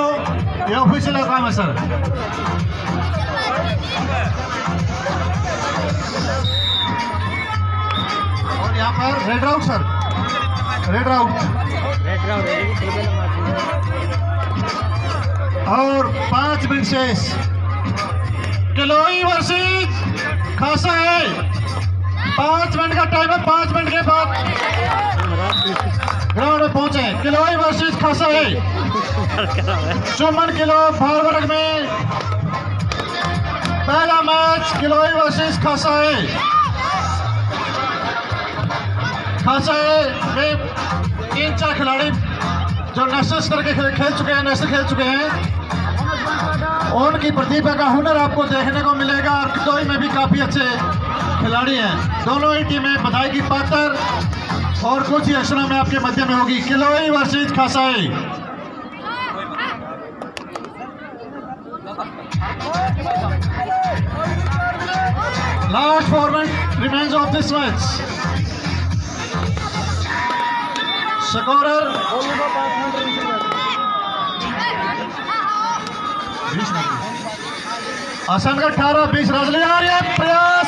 A: ये ऑफिशियल का काम है सर। और यहाँ पर raid out sir, raid out और 5 मिनट शेष। किलोई वर्सेस खासा है, 5 मिनट का टाइम है। 5 मिनट के बाद ग्राउंड में पहुंचे। किलोई वर्सेस खासा है 54 किलो भार वर्ग में पहला मैच किलोई वर्सेस खासा है। खासा है में 3-4 खिलाड़ी जो नेशनल स्तर के खेल चुके हैं, नेशनल खेल चुके हैं, उनकी प्रतिभा का हुनर आपको देखने को मिलेगा। और किलोई में भी काफ़ी अच्छे खिलाड़ी हैं। दोनों ही टीमें बधाई की पात्र और कुछ ही अक्षरों में आपके मध्य में होगी। किलोई वर्सेस खासाई। Last 4 minute remains of this match. Scorer Hasangarh 18-20 Rajli आ रही है। प्रयास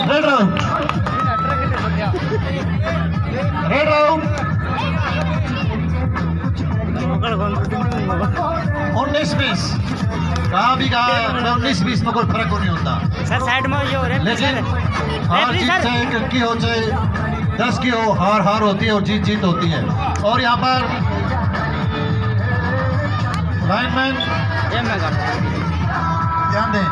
A: रेड आउट, रेड आउट। 19-20 कहा भी कहा 19-20 में कोई फर्क नहीं होता
B: सर। साइड में ये हो रहा है,
A: लेकिन हार जीत चाहे 1 की हो चाहे 10 की हो, हार हार होती है और जीत जीत होती है। और यहाँ पर लाइनमैन ध्यान दें।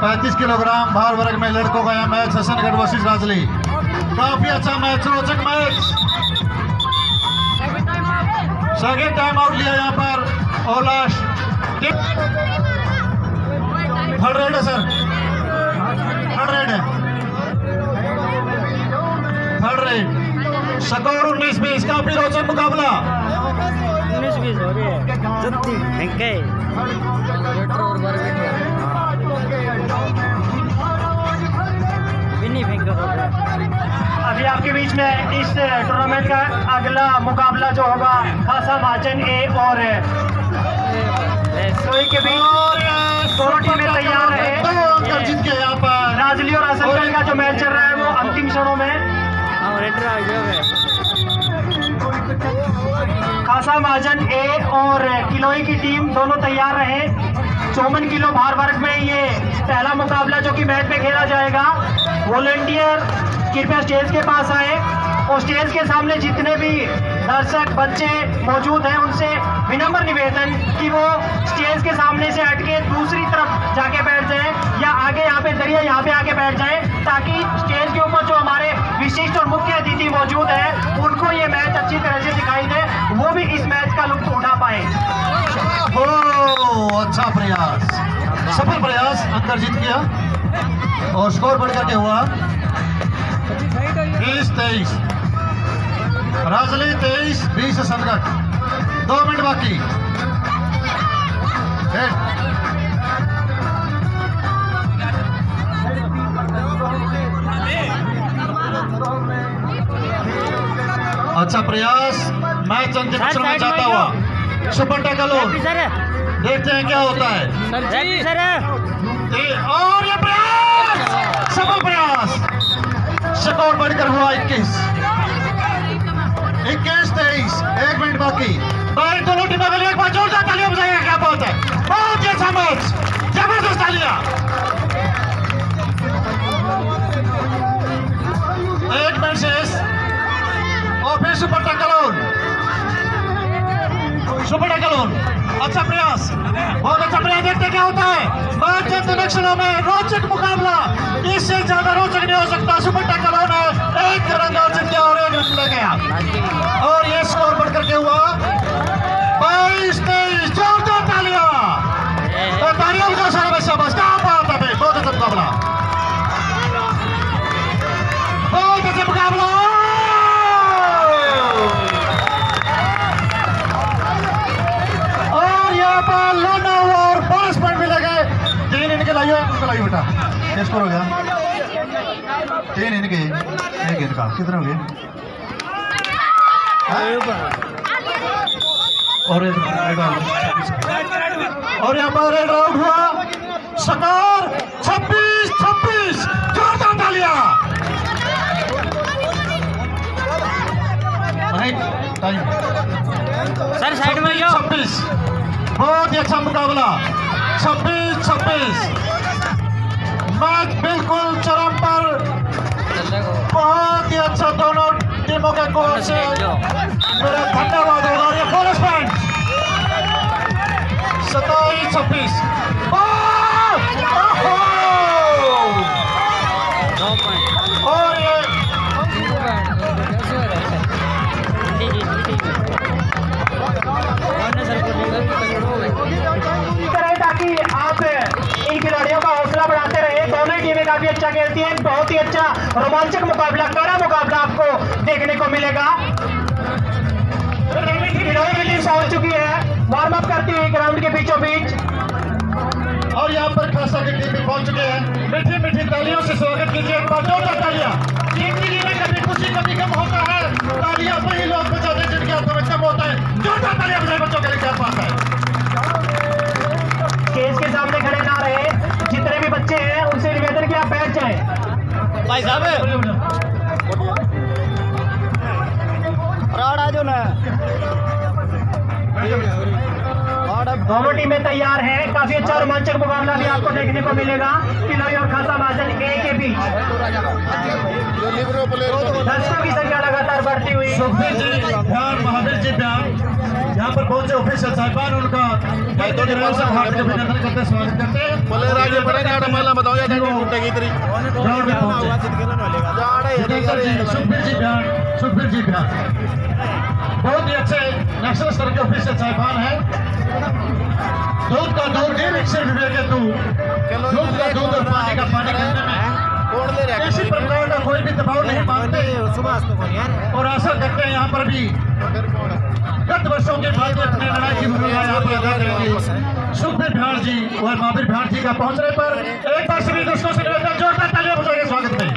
A: पैंतीस किलोग्राम भार वर्ग में लड़कों का यह मैच हसनगढ़ वर्सेस राजली। काफी अच्छा मैच, रोचक मैच। सेकेंड टाइम आउट लिया यहाँ पर और लास्ट थर्ड रेड है सर, थर्ड रेड है, थर्ड रेड। स्कोर 19-20, काफी रोचक मुकाबला।
B: 19-20 हो रही है। जल्दी फेंके नहीं फेंका।
E: अभी आपके बीच में इस टूर्नामेंट का अगला मुकाबला जो होगा खासा महाजन ए और सोई के बीच। दोनों टीमें तैयार है।
A: जीत गए यहाँ पर
E: नाजली और असलगढ़ का जो मैच चल रहा है वो अंतिम क्षणों में। खासा महाजन ए और किलोई की टीम दोनों तैयार रहे। 54 किलो भार वर्ग में ये पहला मुकाबला जो कि मैच में खेला जाएगा। वॉलंटियर कृपया स्टेज के पास आए और स्टेज के सामने जितने भी दर्शक बच्चे मौजूद हैं उनसे विनम्र निवेदन कि वो स्टेज के सामने से हटके दूसरी तरफ जाके बैठ जाएं या आगे यहाँ पे दरिया यहाँ पे आके बैठ जाएं, ताकि स्टेज के ऊपर जो हमारे विशिष्ट और मुख्य अतिथि मौजूद है उनको ये मैच अच्छी तरह से दिखाई दे, वो भी इस मैच का लुत्फ उठा पाए।
A: अच्छा प्रयास, सफल प्रयास। अंदर जीत गया और स्कोर बढ़ करके हुआ 20-23, राजली 23-20 असलगढ़। 2 मिनट बाकी। अच्छा प्रयास। मैच अंतिम क्षण में जाता हुआ सुपर टैकलोन। देखते हैं क्या होता है। और ये प्रयास, सफल प्रयास। स्कोर बढ़कर हुआ 21-23। 1 मिनट बाकी। भाई दोनों टीमों के लिए एक बार जोरदार तालियां बजाइए। क्या बात है, बहुत ही अच्छा मैच, जबरदस्त तालियां। 1 मिनट शेष और फिर सुपर टैकलोन। अच्छा प्रयास, बहुत अच्छा प्रयास। देखते क्या होता है। मैच के अंतिम क्षणों में रोचक मुकाबला, इससे ज्यादा रोचक नहीं हो सकता। सुपर टैकलोन है, 1 रन और जीत गया और 1 रन ले गया और ये स्कोर बढ़ करके हुआ 22-23। जोरदार तालियां, तालियां बजाओ सारे बच्चा। बस क्या बात है भाई, बहुत अच्छा मुकाबला, बहुत अच्छा मुकाबला। और बोनस पॉइंट भी लगे। 3 इनके लाइयो, उनको लाइयो बेटा। क्या स्कोर हो गया? 3 इनके, 1 इनका। कितने हो गए? और यहाँ पर रेड आउट हुआ। स्कोर 26-26। जोरदार तालियां। टाइम
B: सर साइड में जाओ।
A: 26, बहुत ही अच्छा मुकाबला। 26-26। मैच बिल्कुल चरम पर, बहुत ही अच्छा दोनों टीमों के कोच से मेरा धन्यवाद होगा। और ये बोनस पॉइंट 27-26। और ये
E: ताकि आप इन खिलाड़ियों का हौसला बढ़ाते रहे। दोनों टीमें काफी अच्छा खेलती हैं। बहुत ही अच्छा रोमांचक मुकाबला, कड़ा मुकाबला आपको देखने को मिलेगा। खिलाड़ी की टीम पहुंच चुकी है, वार्म अप करती हुई ग्राउंड के बीचों बीच।
A: और यहाँ पर खासा की टीम भी पहुंच चुके हैं। मीठी मीठी तालियों से स्वागत कीजिए। एक बार जोरदार तालियां। जिंदगी में कभी खुशी कभी गम होता है, तालियां वही लोग बजाते हैं जिनके हाथों में दम होता है। जोरदार तालियां बजाए बच्चों के लिए। क्या बात है।
E: स्टेज के सामने खड़े ना रहे, जितने भी बच्चे हैं उनसे निवेदन कि आप बैठ जाएं।
B: भाई साहब आ जाओ ना।
E: दोनों टीमें तैयार हैं। काफी अच्छा रोमांचक मुकाबला भी आपको देखने को मिलेगा किलोई और खासा महाजन ए के बीच। दर्शकों की संख्या लगातार बढ़ती हुई।
A: सुखबीर जी ध्यान, महावीर जी ध्यान। यहाँ पर पहुंचे ऑफिसर साहिबान, उनका हार्दिक अभिनंदन करते, स्वागत करते हैं। सुखबीर जी ध्यान, सुखबीर जी ध्यान। बहुत ही अच्छे नेशनल स्तर के ऑफिसर साहिबान हैं। दूध का दूध नहीं, रिक्शे विवेक दूध, दूध का दूध और पानी का पानी करने में इसी प्रकार का कोई भी दबाव नहीं मानते और आशा करते हैं यहाँ पर भी गत वर्षों के बाद अपने लड़ाई की भूमिका यहाँ पर अदा करेंगे सुखबीर बिहार जी और महावीर बिहार जी का पहुंचने पर एक बार सभी दोस्तों से निवेदन जोरदार तालियां बजाइए स्वागत में।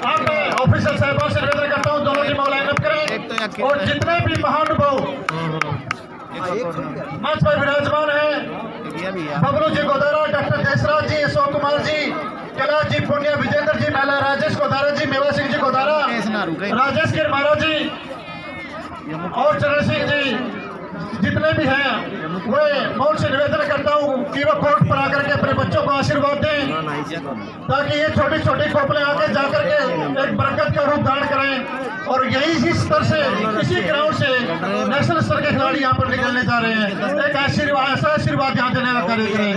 A: अब मैं ऑफिसर साहबों से निवेदन करता हूँ दोनों टीमों को लाइन अप करें और जितने भी महानुभाव मंच पर विराजमान है बबलू जी गोदारा, डॉक्टर देशराज जी, अशोक कुमार जी, कैलाश जी पुण्य, विजेंद्र जी मेला, राजेश गोदारा जी, मेवा सिंह जी गोदारा, राजेश गिर महाराज जी और चरण सिंह जी जितने भी हैं वे मैं उनसे निवेदन करता हूँ कि वो कोर्ट पर आकर के अपने बच्चों को आशीर्वाद दें ताकि ये छोटी छोटी खोपड़े आगे जाकर के एक बरकत का रूप धारण करें और यही इस स्तर से इसी ग्राउंड से नेशनल स्तर के खिलाड़ी यहाँ पर निकलने जा रहे हैं। एक आशीर्वाद ऐसा आशीर्वाद यहाँ देने का करेंगे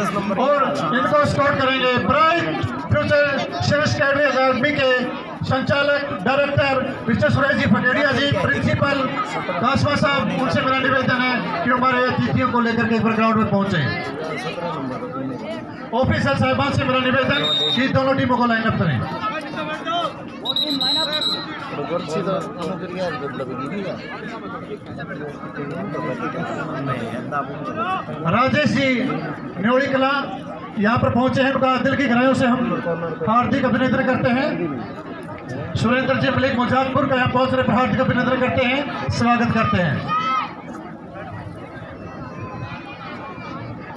A: और इनको स्कोर करेंगे ब्राइट फ्यूचर सर्विस अकेडमी के संचालक डायरेक्टर मिस्टर सुरेश जी पटेरिया जी, प्रिंसिपल कासवा साहब, उनसे मेरा निवेदन है कि हमारे अतिथियों को लेकर के ग्राउंड में पहुंचे। ऑफिसर साहबान से मेरा निवेदन कि दोनों टीमों को लाइन अप करें। राजेश जी न्योड़ी कला यहाँ पर पहुंचे हैं, उनका दिल की गहराइयों से हम हार्दिक अभिनंदन करते हैं। सुरेंद्र जी मलिक मुजाफपुर का यहाँ पहुंच रहे हार्दिक अभिनंदन करते हैं, स्वागत करते हैं।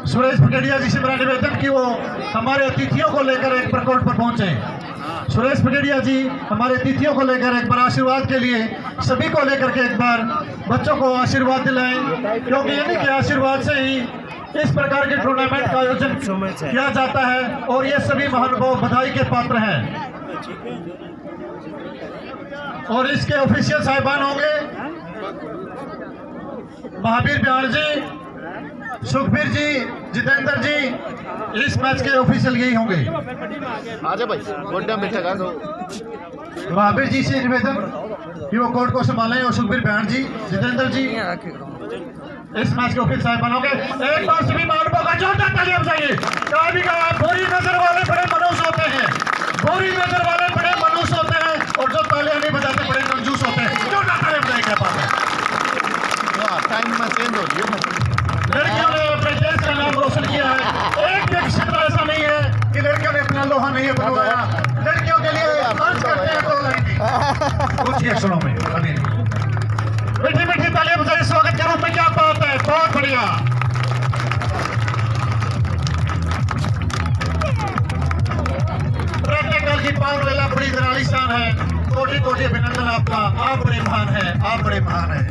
A: सुरेश पटेरिया जी से मेरा निवेदन कि वो हमारे अतिथियों को लेकर एक बार कोर्ट पर पहुंचे। सुरेश पटेरिया जी हमारे अतिथियों को लेकर एक बार आशीर्वाद के लिए सभी को लेकर के एक बार बच्चों को आशीर्वाद दिलाएं, क्योंकि यानी कि आशीर्वाद से ही इस प्रकार के टूर्नामेंट का आयोजन किया जाता है और ये सभी महानुभाव बधाई के पात्र हैं। और इसके ऑफिशियल साहिबान होंगे महावीर बिहार जी, सुखबीर जी, जितेंद्र जी, इस मैच के ऑफिशियल यही होंगे।
C: आजा भाई गोड्डा बैठेगा तो
A: महावीर जी से निवेदन कि वो कोर्ट को संभालें और सुखबीर बिहार जी, जितेंद्र जी इस मैच के ऑफिशियल साहिबान होंगे। एक बार सभी महानुभावों का जोरदार तालियां बजाइए। कभी कहा बुरी नजर वाले बड़े मनुष्य होते हैं, बुरी नजर वाले बड़े मनुष्य होते हैं और जो तालियां नहीं बजाते बड़े कंजूस होते हैं। जोरदार तालियां बजाइए। क्या बात है,
C: टाइम में चेंज हो गया।
A: लड़कियों ने अपने देश का नाम रोशन किया है। एक भी क्षेत्र ऐसा नहीं है कि लड़कियों ने अपना लोहा नहीं बनवाया। लड़कियों के लिए खर्च करते हैं तो कुछ ही अक्षरों में अभी मीठी मीठी तालियां बजाइए स्वागत के रूप में। क्या बात है, बहुत बढ़िया। प्रैक्टिकल की पावर वेला बड़ी दराली शान है। कोटि कोटि अभिनंदन आपका, आप बड़े महान हैं, आप बड़े महान हैं।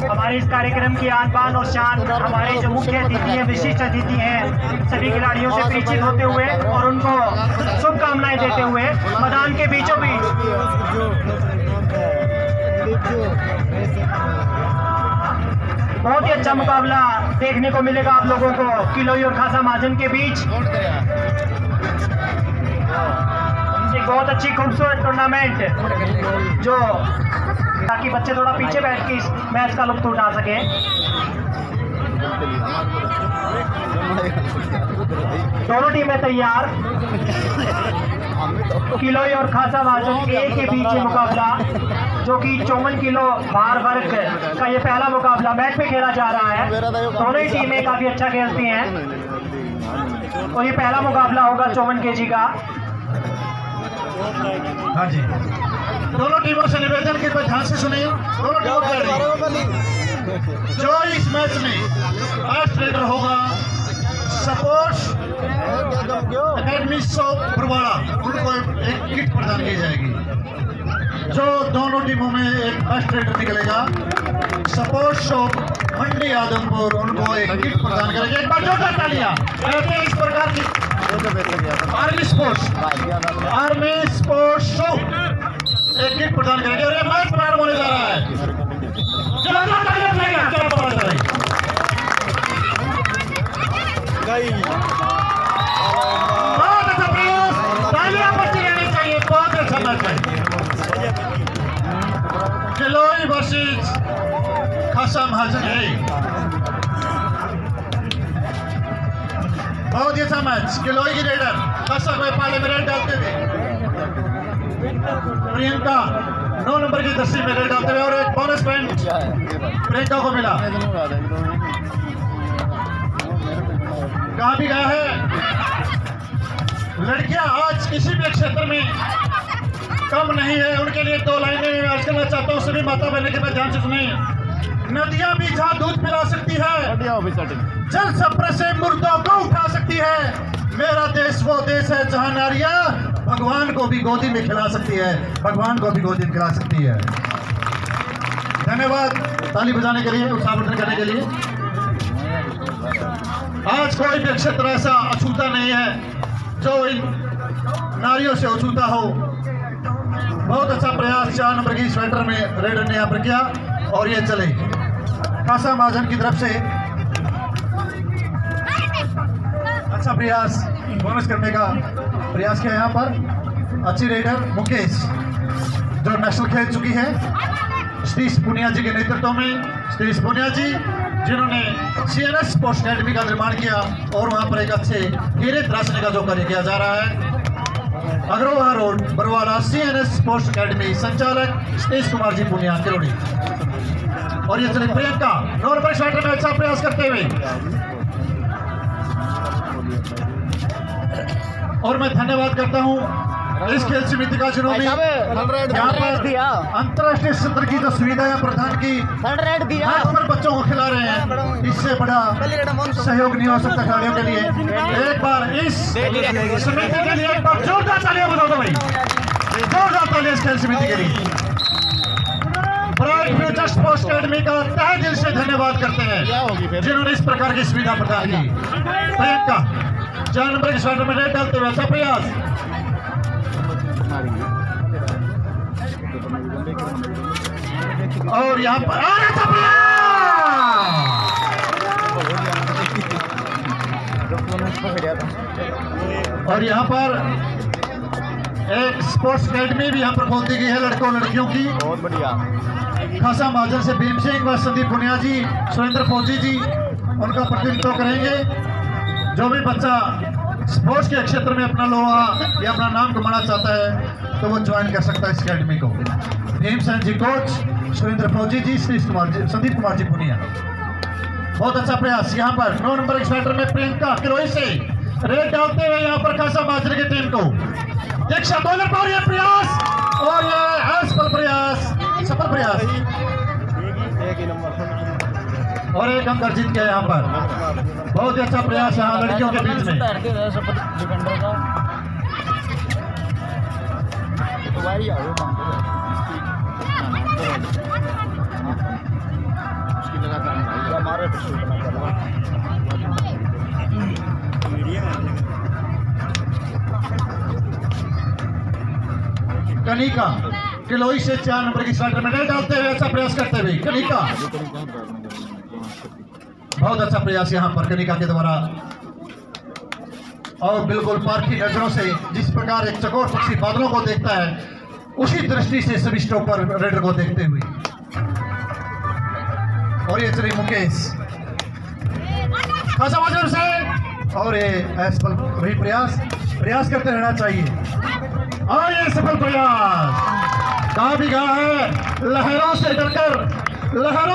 E: हमारे इस कार्यक्रम की आन बान और शान हमारे जो मुख्य अतिथि हैं, विशिष्ट अतिथि हैं, सभी खिलाड़ियों से परिचित होते हुए और उनको शुभकामनाएं देते हुए मैदान के बीचों बीच बहुत ही अच्छा मुकाबला देखने को मिलेगा आप लोगों को किलोई और खासा महाजन के बीच। एक बहुत अच्छी खूबसूरत टूर्नामेंट जो ताकि बच्चे थोड़ा पीछे बैठ के इस मैच का लुत्फ उठा सकें। दोनों टीमें तैयार। किलोई और खासा महाजन ए के बीच ये मुकाबला जो कि 54 किलो भार वर्ग का ये पहला मुकाबला मैच में खेला जा रहा है। दोनों ही टीमें काफी अच्छा खेलती हैं और ये पहला मुकाबला होगा 54 kg का।
A: हाँ जी, दोनों टीमों से निवेदन की ध्यान से सुनिए। दोनों टीमों जो इस मैच में फर्स्ट रेडर होगा सपोर्ट्स अकेडमी शॉप बरवाड़ा, उनको एक किट प्रदान की जाएगी। जो दोनों टीमों में एक फर्स्ट रेडर निकलेगा सपोर्ट शॉप मंडी आदमपुर, उनको एक किट प्रदान करेंगे। एक बार जोरदार तालियां। इस प्रकार की आर्मी स्पोर्ट्स शो एक किट प्रदान करेंगे और ये मैच प्रारंभ होने जा रहा है। जोरदार तालियां बजाइए। क्या बात है।
C: बहुत अच्छा प्रयास, तालियां बजती रहनी चाहिए। बहुत अच्छा मैच है। किलोई वर्सेस खासा महाजन है। बहुत ही अच्छा मैच। किलोई की रेडर खासा को पाले में रेड डालते हुए, प्रियंका 9 नंबर की दस्ती में रेड डालते हुए, और एक बोनस पॉइंट प्रियंका को मिला। कहा भी गया है लड़कियां आज किसी भी क्षेत्र में कम नहीं है। उनके लिए 2 लाइनें मैं अर्ज करना चाहता हूँ। सभी माता बहनों के बाद ध्यान से सुने। नदियां भी जहां दूध पिला सकती है, जल सप्र से मुर्दों को उठा सकती है, मेरा देश वो देश है जहां नारियां भगवान को भी गोदी में खिला सकती है, भगवान को भी गोदी में खिला सकती है। धन्यवाद ताली बजाने के लिए, उत्साहवर्धन करने के लिए। आज कोई भी क्षेत्र ऐसा अछूता नहीं है जो इन नारियों से अछूता हो। बहुत अच्छा प्रयास 4 नंबर की स्वेटर में रेडर ने यहाँ पर किया, और ये चले खासा महाजन की तरफ से अच्छा प्रयास, बोनस करने का प्रयास किया यहाँ पर। अच्छी रेडर मुकेश जो नेशनल खेल चुकी है सतीश पुनिया जी के नेतृत्व में। सतीश पुनिया जी जिन्होंने CNS स्पोर्ट्स अकेडमी का निर्माण किया, और वहाँ पर एक अच्छे हीरे तराशने का जो कार्य किया जा रहा है। Agrawaha road Barwala CNS sports academy, संचालक सतीश कुमार जी पुनिया किरोड़ी। और ये चले प्रियंका 9 नंबर शॉट में अच्छा प्रयास करते हुए, और मैं धन्यवाद करता हूँ इस खेल समिति का जिन्होंने यहाँ पर अंतर्राष्ट्रीय स्तर की जो सुविधाएं प्रदान की, पर बच्चों को खिला रहे हैं। इससे बड़ा सहयोग नहीं हो सकता खिलाड़ियों के लिए। एक बार इस समिति के लिए एक बार जोरदार तालियां बजा दो भाई, जोरदार तालियां इस खेल समिति के लिए। ब्राइट फ्यूचर स्पोर्ट्स अकेडमी का तहे दिल से धन्यवाद करते हैं जिन्होंने इस प्रकार की सुविधा प्रदान की। प्रियंका 4 नंबर की शॉट में रेड डालते हुए अच्छा प्रयास, और यहाँ पर अच्छा प्रयास, और यहाँ पर एक स्पोर्ट्स अकेडमी भी यहाँ पर खोल दी गई है लड़कों लड़कियों की। बहुत बढ़िया। खासा महाजन से भीम सिंह व संदीप पुनिया जी, सुरेंद्र फौजी जी उनका प्रतिनिधित्व करेंगे। जो भी बच्चा स्पोर्ट्स के क्षेत्र में अपना लोहा या अपना नाम कमाना चाहता है तो वो ज्वाइन कर सकता है इस अकेडमी को। भीम सिंह जी कोच, सुरेंद्र फौजी जी, संदीप कुमार जी पुनिया। बहुत अच्छा प्रयास यहाँ पर 9 नंबर स्टार्टर में प्रियंका किलोई से रेड डालते हुए यहाँ पर खासा महाजन की टीम को दीक्षा बॉलर पर यह प्रयास, और ये असफल प्रयास, सफल प्रयास, और एक अंक अर्जित किया यहाँ पर। बहुत ही अच्छा प्रयास यहाँ लड़कियों के बीच में। कनिका किलोई से 4 नंबर की स्टार्टर में डालते हुए अच्छा प्रयास करते हुए कनिका, बहुत अच्छा प्रयास यहाँ पर कनिका के द्वारा, और बिल्कुल पारखी नजरों से जिस प्रकार एक चकोर पक्षी बादलों को देखता है उसी दृष्टि से सभी स्टॉपर रेडर को देखते हुए। और ये चली मुकेश खासा वजन से, और ये असफल वही प्रयास करते रहना चाहिए। और ये सफल प्रयास, कहा भी गया है लहरों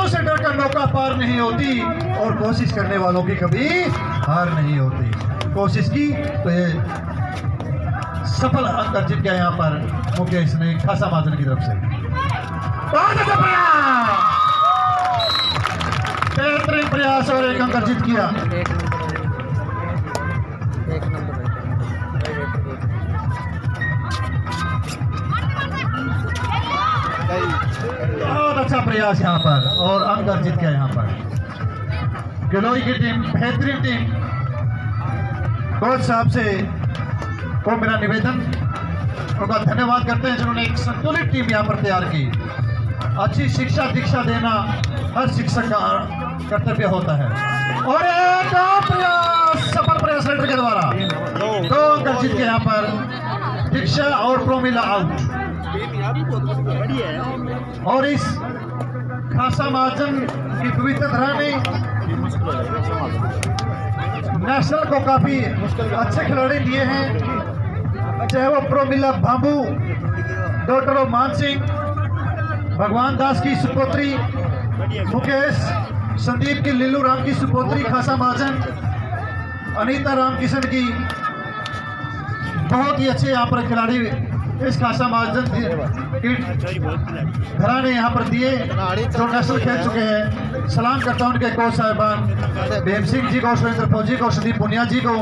C: से डरकर नौका पार नहीं होती, और कोशिश करने वालों की कभी हार नहीं होती। कोशिश की तो ये सफल अंक अर्जित किया यहाँ पर मुकेश ने खासा महाजन की तरफ से। बहुत अच्छा प्रयास, बेहतरीन प्रयास, और एक अंक अर्जित किया। बहुत अच्छा प्रयास यहाँ पर, और अंक अर्जित किया यहाँ पर। गिलोई की टीम बेहतरीन टीम, कोच साहब से को मेरा निवेदन, उनका धन्यवाद करते हैं जिन्होंने एक संतुलित टीम यहाँ पर तैयार की। अच्छी शिक्षा दीक्षा देना हर शिक्षक का कर्तव्य होता है। और एक प्रयास, सफल प्रयास रेडर के द्वारा। जीत के यहाँ पर दीक्षा और प्रोमिला आउट। और इस खासा महाजन की पवित्र धरा में नेशनल को काफी अच्छे खिलाड़ी दिए हैं, चाहे वो प्रोमिला बाबू, डॉक्टर मान सिंह, भगवान दास की सुपुत्री मुकेश, संदीप की लीलू राम की सुपुत्री खासा महाजन, अनीता राम किशन की, बहुत ही अच्छे यहाँ पर खिलाड़ी इस खासा महाजन की घराने यहाँ पर दिए जो नेशनल खेल चुके हैं। सलाम करता हूँ उनके कोच साहिबान भीम सिंह जी को, सुरेंद्र फौजी को, संदीप पुनिया जी को,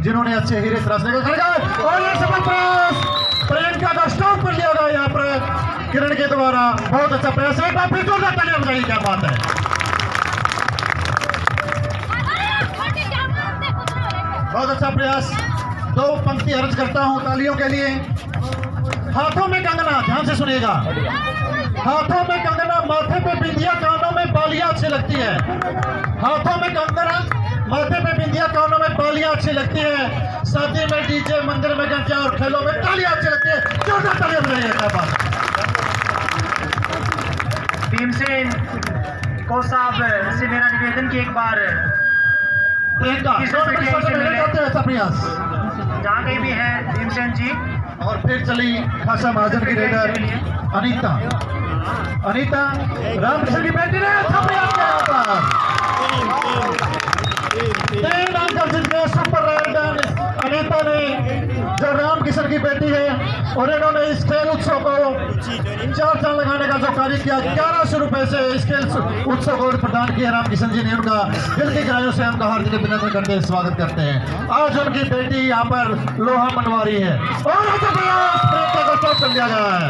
C: जिन्होंने अच्छे हीरे तराशने का खड़े। और ये सफल प्रयास प्रियंका का स्टॉप पर लिया गया यहाँ पर किरण के द्वारा, बहुत अच्छा प्रयास है। फिर तो बताइए क्या बात है, बहुत अच्छा प्रयास। दो पंक्ति अर्ज करता हूं तालियों के लिए। हाथों में कंगना, ध्यान से सुनिएगा, हाथों में कंगना, माथे पे बिंदिया, कानों में बालियां अच्छी लगती है। हाथों में कंगना, माथे पे बिंदिया, कानों में बालियां अच्छी लगती है। शादी में डीजे, मंदिर में घंटियां और खेलों में तालियां अच्छी लगती है। जोरदार तालियां बजाइए। क्या बात।
E: भीमसेन को साहब से मेरा निवेदन कि एक बार
C: प्रयास
E: जहाँ कहीं भी है भीमसेन जी।
C: और फिर चली खासा महाजन की रेडर अनीता, अनीता रामकृष्ण की बेटी ने अच्छा प्रयास किया। 3 अंक जीत गए सुपर राइडर अनीता ने, जो रामकिशन की बेटी है, और इन्होंने इस खेल उत्सव को 4 चांद लगाने का जो कार्य किया, 1100 रुपए से इस खेल उत्सव को प्रदान किया रामकिशन जी ने। उनका दिल की गहराइयों से उनका हार्दिक अभिनंदन करते हैं, स्वागत करते हैं। आज उनकी बेटी यहाँ पर लोहा मनवारी है और प्रियंका को स्टॉप कर दिया गया है।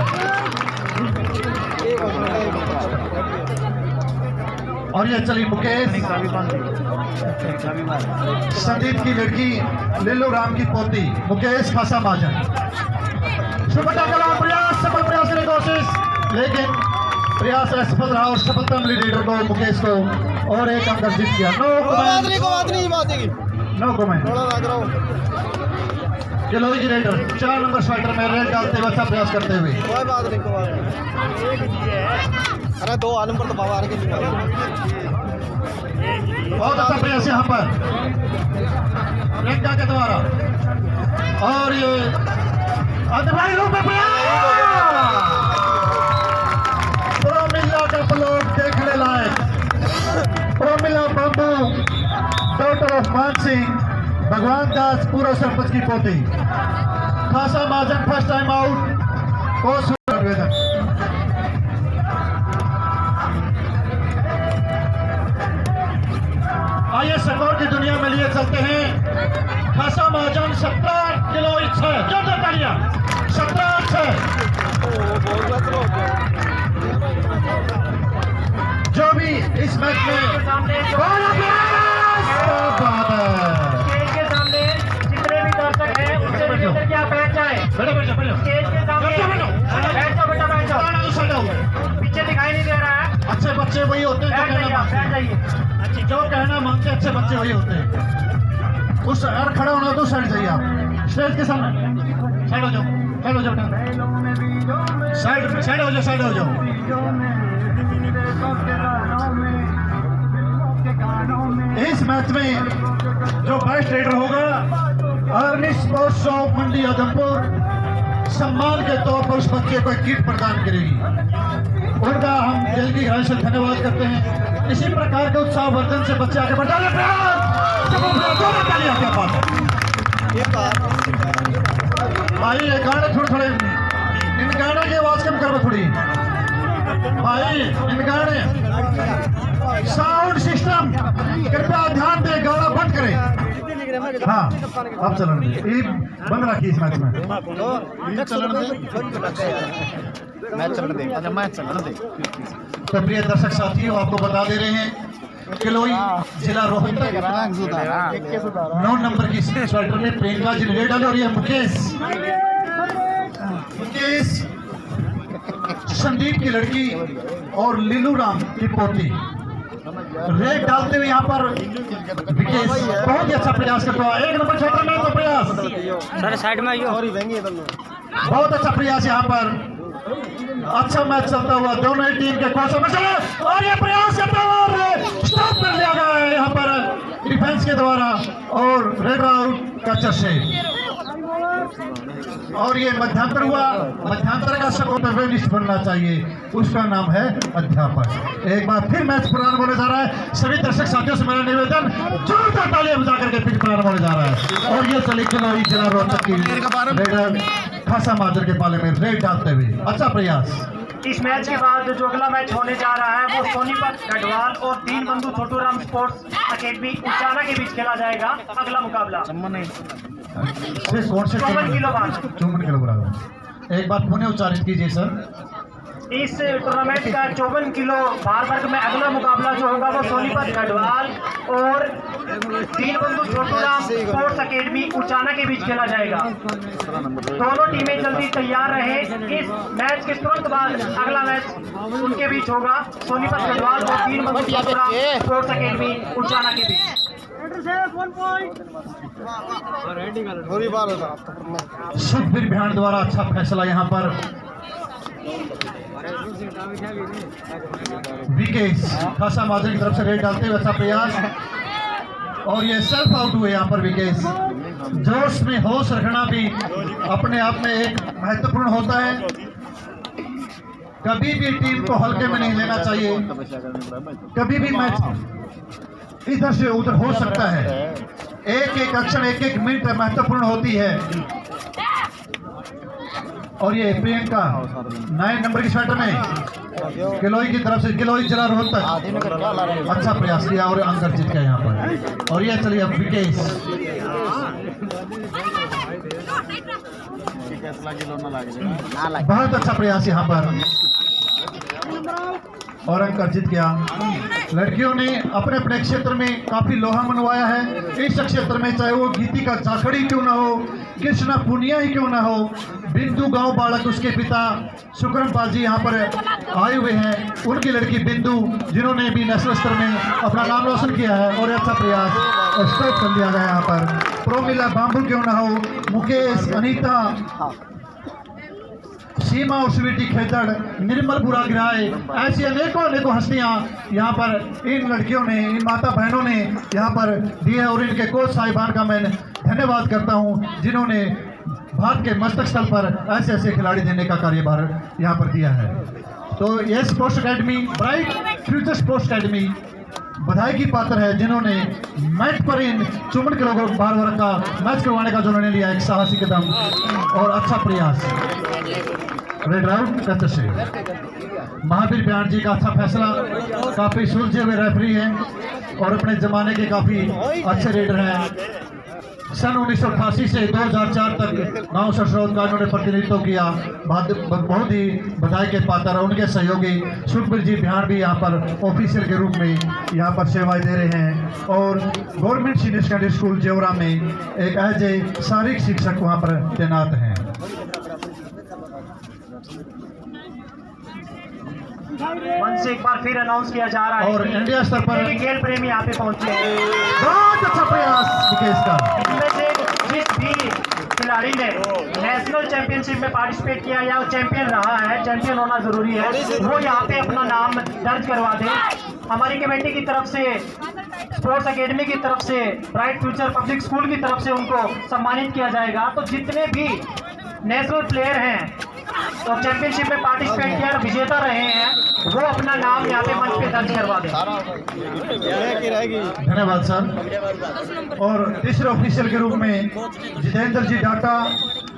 C: और ये चली मुकेश, संदीप की लड़की, लीलू राम की पोती मुकेश खासा महाजन। प्रयास, सफल प्रयास की कोशिश, लेकिन प्रयास असफल रहा और सफलता मिली रेडर को, मुकेश को, और 1 अंक जीत किया। No comment. गिलोई की रेडर 4 नंबर फाइटर में रेड डालते हुए अच्छा प्रयास करते हुए।
F: कोई बात नहीं, कोई बात नहीं। अरे 2 नंबर तो बाबा के
C: बहुत अच्छा प्रयास यहाँ पर प्रियंका के द्वारा। और ये अधभाई रूप में प्रोमिला का प्लॉट देखने लायक। प्रोमिला बाबू, डॉक्टर ऑफ मान सिंह, भगवान दास पूर्व सरपंच की पोती। खासा महाजन फर्स्ट टाइम आउट। कोच निवेदन। आइए स्कोर की दुनिया में लिए चलते हैं। खासा महाजन 17 किलो 6, जोरदार तालियां। 17-6 जो भी इस मैच में
E: स्टेज के सामने जितने भी दर्शक हैं उनसे निवेदन है कि आप बैठ जाएं। स्टेज के सामने बैठ जाओ बेटा, बैठ जाओ। पीछे दिखाई नहीं दे रहा है।
C: अच्छे बच्चे वही होते हैं
E: बैठ जाइए।
C: जो कहना मानते, अच्छे बच्चे वही होते हैं। उस अगर खड़ा होना तो साइड जाइए आप, स्टेज के सामने साइड हो जाओ, साइड हो जाओ बेटा, साइड हो जाओ, साइड हो जाओ। इस मैच में जो बेस्ट रेडर होगा अर्निश स्पोर्ट्स शॉप मंडी आदमपुर सम्मान के तौर पर उस बच्चे को एक किट प्रदान करेगी। उनका हम दिल की गहराई से धन्यवाद करते हैं। इसी प्रकार के उत्साहवर्धन से बच्चे आगे बढ़ा रहे। क्या बात है भाई, ये गाने थोड़े इन गाने की आवाज कम करो थोड़ी भाई, इन गाने साउंड सिस्टम कृपया ध्यान दे, गाना बंद करें। हाँ अब चलन दे, बंद रखिए इस मैच में। तो प्रिय दर्शक साथियों, आपको बता दे रहे हैं किलोई जिला रोहतक 9 नंबर की स्वेटर में प्रियंका जी रेड डाले। और ये मुकेश संदीप की लड़की और लीलू राम की पोती रेड डालते हुए यहाँ पर विकेश बहुत ही अच्छा प्रयास करता है। 1 नंबर क्षेत्र में तो प्रयास
B: सर साइड में आइयो।
C: बहुत अच्छा प्रयास यहाँ पर, अच्छा मैच चलता हुआ दोनों ही टीम के कोच में चले और ये प्रयास करता हुआ और स्टॉप कर दिया गया है यहाँ पर डिफेंस के द्वारा और रेड आउट का चर्चे। और ये मध्यांतर हुआ, मध्यांतर का सकोटवेनिस्ट बनना चाहिए, उसका नाम है अध्यापक। एक बार फिर मैच प्रारंभ होने जा रहा है। सभी दर्शक साथियों से मेरा निवेदन, जोरदार तालियां बजा करके फिर प्रारंभ होने जा रहा है। और ये चली खिलाड़ी जिला रोहतक की रेडर खासा माजर के पाले में रेड डालते हुए अच्छा प्रयास।
E: इस मैच के बाद जो अगला मैच होने जा रहा है वो सोनीपत गढ़वाल और दीन बंधु छोटूराम स्पोर्ट्स अकेडमी उचाना के बीच खेला जाएगा। अगला मुकाबला 54 किलो बार।
C: 54 किलो बराबर। एक बार पुनः उच्चारित कीजिए सर।
E: इस टूर्नामेंट का 54 किलो भार वर्ग में अगला मुकाबला जो होगा वो सोनीपत गढ़वाल और दीन बंधु छोटूराम स्पोर्ट्स अकेडमी उचाना के बीच खेला जाएगा। दोनों टीमें जल्दी तैयार रहे। इस मैच के तुरंत बाद अगला मैच उनके बीच होगा, सोनीपत गढ़वाल और दीन बंधु छोटूराम स्पोर्ट्स अकेडमी उचाना के बीच।
C: सुखबीर बिहान द्वारा अच्छा फैसला यहाँ पर। विकेट खासा माजरे की तरफ से रेड डालते हुए अच्छा प्रयास और ये सेल्फ आउट हुए यहाँ पर विकेट। जोश में होश रखना भी अपने आप में एक महत्वपूर्ण होता है। कभी भी टीम को हल्के में नहीं लेना चाहिए। कभी भी मैच इधर से उधर हो सकता है। एक एक एक्शन, एक एक मिनट महत्वपूर्ण होती है। और ये प्रियंका 9 नंबर की स्वेटर में किलोई की तरफ से, किलोई जिला रोहतक अच्छा प्रयास किया और अंक जीत गया यहाँ पर। और ये चलिए अब विकेट, बहुत अच्छा प्रयास यहाँ पर और अंक जीत गया। लड़कियों ने अपने अपने क्षेत्र में काफी लोहा मनवाया है। इस क्षेत्र में चाहे वो गीती का जाखड़ी क्यों ना हो, कृष्णा पुनिया ही क्यों ना हो, बिंदु गांव बालक उसके पिता सुकरम पाजी यहाँ पर आए हुए हैं। उनकी लड़की बिंदु जिन्होंने भी नेशनल स्तर में अपना नाम रोशन किया है और अच्छा प्रयास स्टॉप कर दिया गया यहाँ पर। प्रोमिला बाम्बू क्यों ना हो, मुकेश, अनीता, सीमा और स्वीटी खेतड़, निर्मल बुरा गिराए, ऐसी अनेकों अनेकों हस्तियां यहाँ पर इन लड़कियों ने, इन माता बहनों ने यहाँ पर दी है। और इनके कोच साहिबान का मैं धन्यवाद करता हूँ जिन्होंने भारत के मस्तक स्थल पर ऐसे ऐसे खिलाड़ी देने का कार्यभार यहाँ पर दिया है। तो ये sports academy, bright future sports academy बधाई की पात्र है जिन्होंने मैच पर इन 54 किलो भार वर्ग का मैच करवाने का जो निर्णय लिया, एक साहसी कदम और अच्छा प्रयास। रेड राउंड कहते से महावीर बिहान जी का अच्छा फैसला, काफी सुलझे हुए रेफरी हैं और अपने जमाने के काफी अच्छे रेडर हैं। सन 1988 से 2004 तक गांव सरस्रोत का उन्होंने प्रतिनिधित्व किया। बहुत ही बधाई के पात्र और उनके सहयोगी सुखबीर जी बिहार भी यहाँ पर ऑफिसर के रूप में यहाँ पर सेवाएं दे रहे हैं और government senior secondary school Jewra में एक एज ए शारीरिक शिक्षक वहाँ पर तैनात हैं।
E: मंच से एक बार फिर अनाउंस किया जा रहा है
C: और इंडिया स्तर पर
E: खेल प्रेमी यहाँ पे पहुंचे हैं।
C: बहुत अच्छा प्रयास विकेश का।
E: इनमें से जिस भी खिलाड़ी ने नेशनल चैंपियनशिप में पार्टिसिपेट किया या चैंपियन रहा है, चैंपियन होना जरूरी है, वो यहाँ पे अपना नाम दर्ज करवा दें। हमारी कमेटी की तरफ से, स्पोर्ट्स एकेडमी की तरफ से, ब्राइट फ्यूचर पब्लिक स्कूल की तरफ से उनको सम्मानित किया जाएगा। तो जितने भी नेशनल प्लेयर हैं तो चैंपियनशिप में पार्टिसिपेट किया और विजेता रहे हैं, वो अपना नाम यहाँ पे मंच पे दर्ज करवा दें।
C: धन्यवाद सर। और तीसरे ऑफिशियल के रूप में जितेंद्र जी डाटा,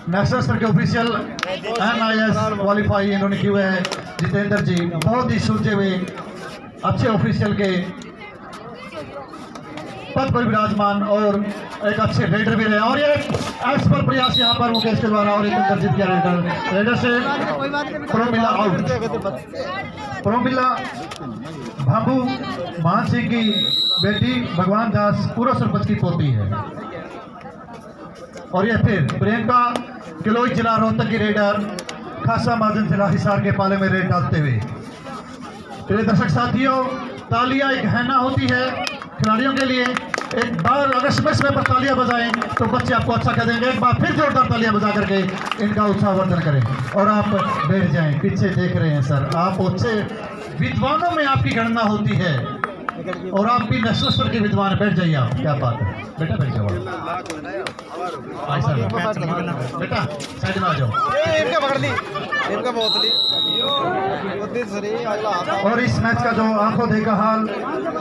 C: नेशनल स्तर के ऑफिशियल NIS क्वालिफाई इन्होंने किए हुए हैं। जितेंद्र जी बहुत ही सुलझे हुए अच्छे ऑफिशियल के पद पर विराजमान और एक अच्छे रेडर भी रहे और ये एक्सपर्ट प्रयास यहाँ पर मुकेश के द्वारा और एक दर्जित किया रेडर से प्रोमिला आउट। प्रोमिला भाभू मान सिंह की बेटी भगवान दास पूर्व सरपंच की पोती है। और ये फिर प्रियंका किलोई जिला रोहतक की रेडर खासा मार्जिन जिला हिसार के पाले में रेड डालते हुए। प्रिय दर्शक साथियों, तालियां एक गहना होती है खिलाड़ियों के लिए एक बार अगर समय पर तालियां बजाएं तो बच्चे आपको अच्छा कह देंगे। एक बार फिर जोरदार तालियां बजा करके इनका उत्साहवर्धन करें। और आप बैठ जाएं, पीछे देख रहे हैं सर, आप अच्छे विद्वानों में आपकी गणना होती है और आप भी नेशनल स्तर के विद्वान। बैठ जाइए आप, क्या बात है बेटा, बैठ जाओ भाई साहब, बेटा साइड में आ जाओ। और इस मैच का जो आंखों देखा हाल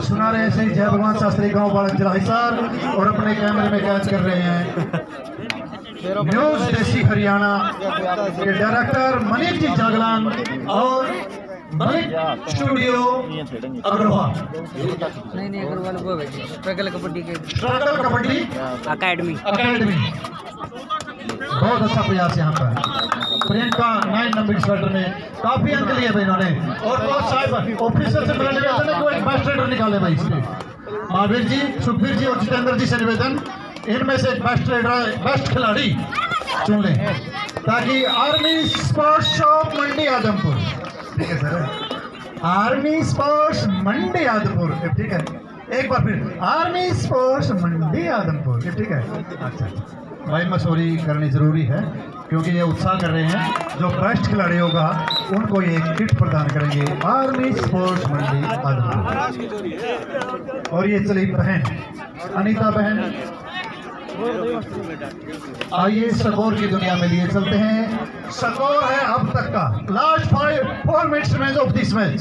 C: सुना रहे हैं जय भगवान शास्त्री गांव बालक जिला हिसार, और अपने कैमरे में कैच कर रहे हैं न्यूज देसी हरियाणा के डायरेक्टर मनीष जी जागलान और मलिक स्टूडियो अग्रवाल।
B: नहीं अग्रवाल वो है स्ट्रगल कबड्डी के
C: स्ट्रगल कबड्डी
B: अकेडमी।
C: बहुत अच्छा प्रयास यहाँ पर। प्रियंका 9 नंबर की स्वेटर में काफी अंक लिए भाई इन्होंने। और बहुत साहब ऑफिसर से मिलने निवेदन है कि एक बेस्ट रेडर निकाले भाई इसमें। महावीर जी, सुखबीर जी और जितेंद्र जी से निवेदन, इनमें से एक बेस्ट रेडर, बेस्ट खिलाड़ी चुन लें ताकि आर्मी स्पोर्ट्स शॉप मंडी आदमपुर, ठीक है सर, आर्मी स्पोर्ट्स मंडी आदमपुर, ठीक है, एक बार फिर आर्मी स्पोर्ट्स मंडी आदमपुर, ठीक है। अच्छा भाई मशहूरी करनी जरूरी है क्योंकि ये उत्साह कर रहे हैं। जो बेस्ट खिलाड़ी होगा उनको ये किट प्रदान करेंगे आर्मी स्पोर्ट्स मंडी आदमपुर। और ये चली बहन अनीता बहन, आइए स्कोर की दुनिया में लिए चलते हैं। स्कोर है अब तक का last 4 minutes match of this match.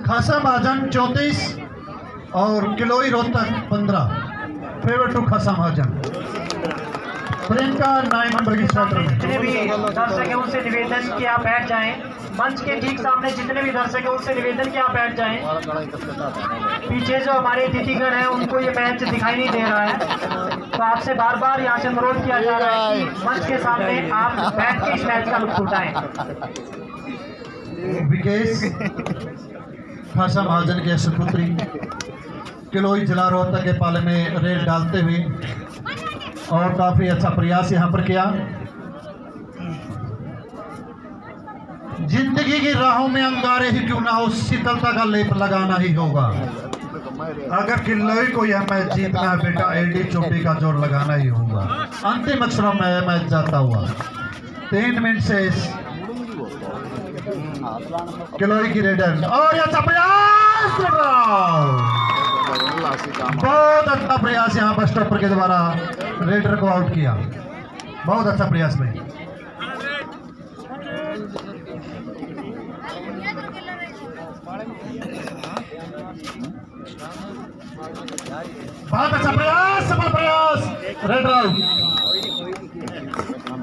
C: खासा महाजन 34 और किलोई रोहतक 15। फेवर टू खासा महाजन। प्रियंका 9 नंबर की स्टार्टर में।
E: जितने भी दर्शक हैं उनसे निवेदन कि आप बैठ जाएं। मंच के ठीक सामने जितने भी दर्शक हैं उनसे निवेदन कि आप बैठ जाएं। पीछे जो हमारे अतिथिगण हैं उनको ये मैच दिखाई नहीं दे रहा है, तो आपसे बार बार यहाँ से अनुरोध किया जा रहा है कि मंच के सामने आप बैठ के इस मैच का लुत्फ उठाएं।
C: विकेश खासा महाजन के सुपुत्री किलोई जिला रोहतक के पाले में रेड डालते हुए और काफी अच्छा प्रयास यहाँ पर किया। जिंदगी की राहों में अंगारे ही क्यों ना हो, शीतलता का लेप लगाना ही होगा। अगर किलोई को यह मैच जीतना है बेटा, एडी चोटी का जोर लगाना ही होगा। अंतिम अक्षरों में मैच जाता हुआ 3 मिनट से किलोई की रेडर और अच्छा प्रयास, बहुत अच्छा प्रयास यहाँ पर स्टॉपर के द्वारा रेडर को आउट किया। बहुत अच्छा प्रयास भाई। बहुत अच्छा प्रयास, सफल प्रयास, रेडर आउट,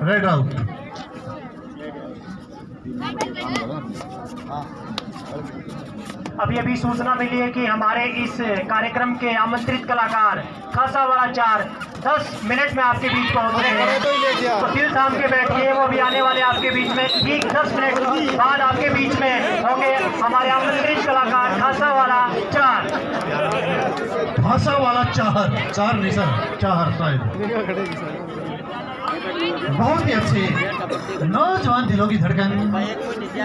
C: रेडर आउट।
E: अभी सूचना मिली है कि हमारे इस कार्यक्रम के आमंत्रित कलाकार खासावाड़ा 4 10 मिनट में आपके बीच पहुंच रहे हैं, तो दिल थाम के बैठिए, वो भी आने वाले आपके बीच में ठीक 10 मिनट बाद आपके बीच में होंगे हमारे आमंत्रित कलाकार खासावाड़ा 4।
C: खासावाड़ा 4 नहीं सर, 4 शायद। बहुत ही अच्छे नौजवान दिलों की धड़कन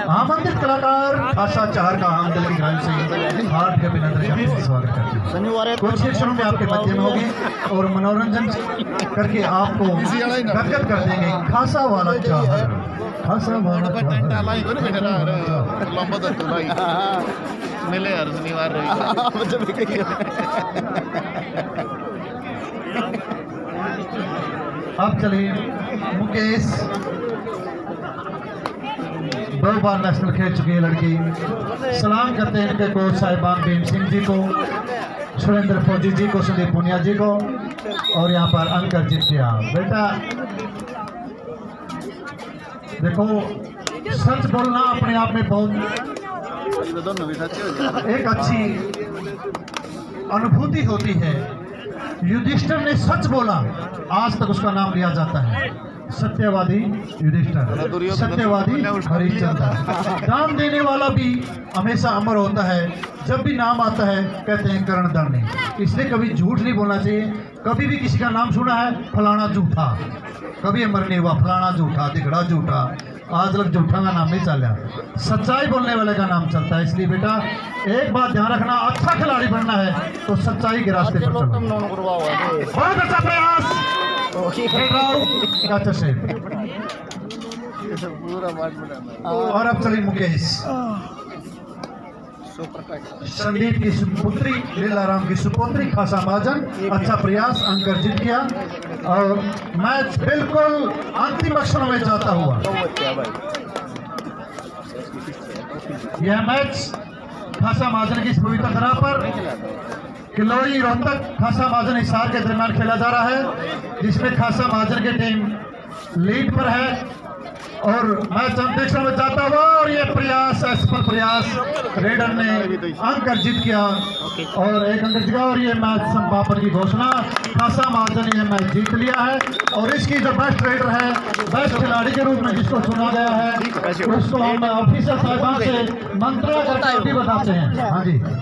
C: आमंत्रित कलाकार खासा 4 का हम दिल की गहराई से हार्ट के अभिनंदन स्वागत करते हैं। कुछ क्षणों में आपके मध्य में होगी और मनोरंजन करके आपको गदगद कर देंगे। खासावाड़ा 4, खासावाड़ा 4। अब चलिए मुकेश 2 बार नेशनल खेल चुकी है लड़की। सलाम करते हैं इनके कोच साहिबान भीम सिंह जी को, सुरेंद्र फौजी जी को, संदीप पुनिया जी को, और यहाँ पर अंक अर्जित किया। बेटा देखो, सच बोलना अपने आप में बहुत एक अच्छी अनुभूति होती है। युधिष्ठिर ने सच बोला, आज तक उसका नाम लिया जाता है। सत्यवादी युधिष्ठिर, सत्यवादी हरिश्चंद्र। दान देने वाला भी हमेशा अमर होता है। जब भी नाम आता है कहते हैं कर्णदानी। इसलिए कभी झूठ नहीं बोलना चाहिए। कभी भी किसी का नाम सुना है फलाना झूठा, कभी अमर नहीं हुआ, फलाना झूठा, दिखड़ा झूठा, आज लग झूठा का नाम नहीं चल रहा, सच्चाई बोलने वाले का नाम चलता है। इसलिए बेटा एक बात ध्यान रखना, अच्छा खिलाड़ी बनना है तो सच्चाई के रास्ते पर चलो। बहुत अच्छा प्रयास, अच्छा शेर। और अब चलिए मुकेश, संदीप की सुपुत्री, लीलाराम की सुपुत्री खासा महाजन, अच्छा प्रयास, अंक अर्जित किया और मैच बिल्कुल अंतिम क्षणों में जाता हुआ। यह मैच खासा महाजन की पवित्र धरा पर किलोई रोहतक खासा महाजन हिसार के दरमियान खेला जा रहा है, जिसमें खासा महाजन की टीम लीड पर है और मैच अंतिम क्षण में जाता हुआ और ये प्रयास, असफल प्रयास, रेडर ने अंक अर्जित किया और एक अंक जीता और ये मैच समापन की घोषणा, खासा महाजन ने यह मैच जीत लिया है। और इसकी जो बेस्ट रेडर है, बेस्ट खिलाड़ी के रूप में जिसको चुना गया है, उसको हम ऑफिसर साहिबान से मंत्रणा करके बताते हैं। हाँ जी।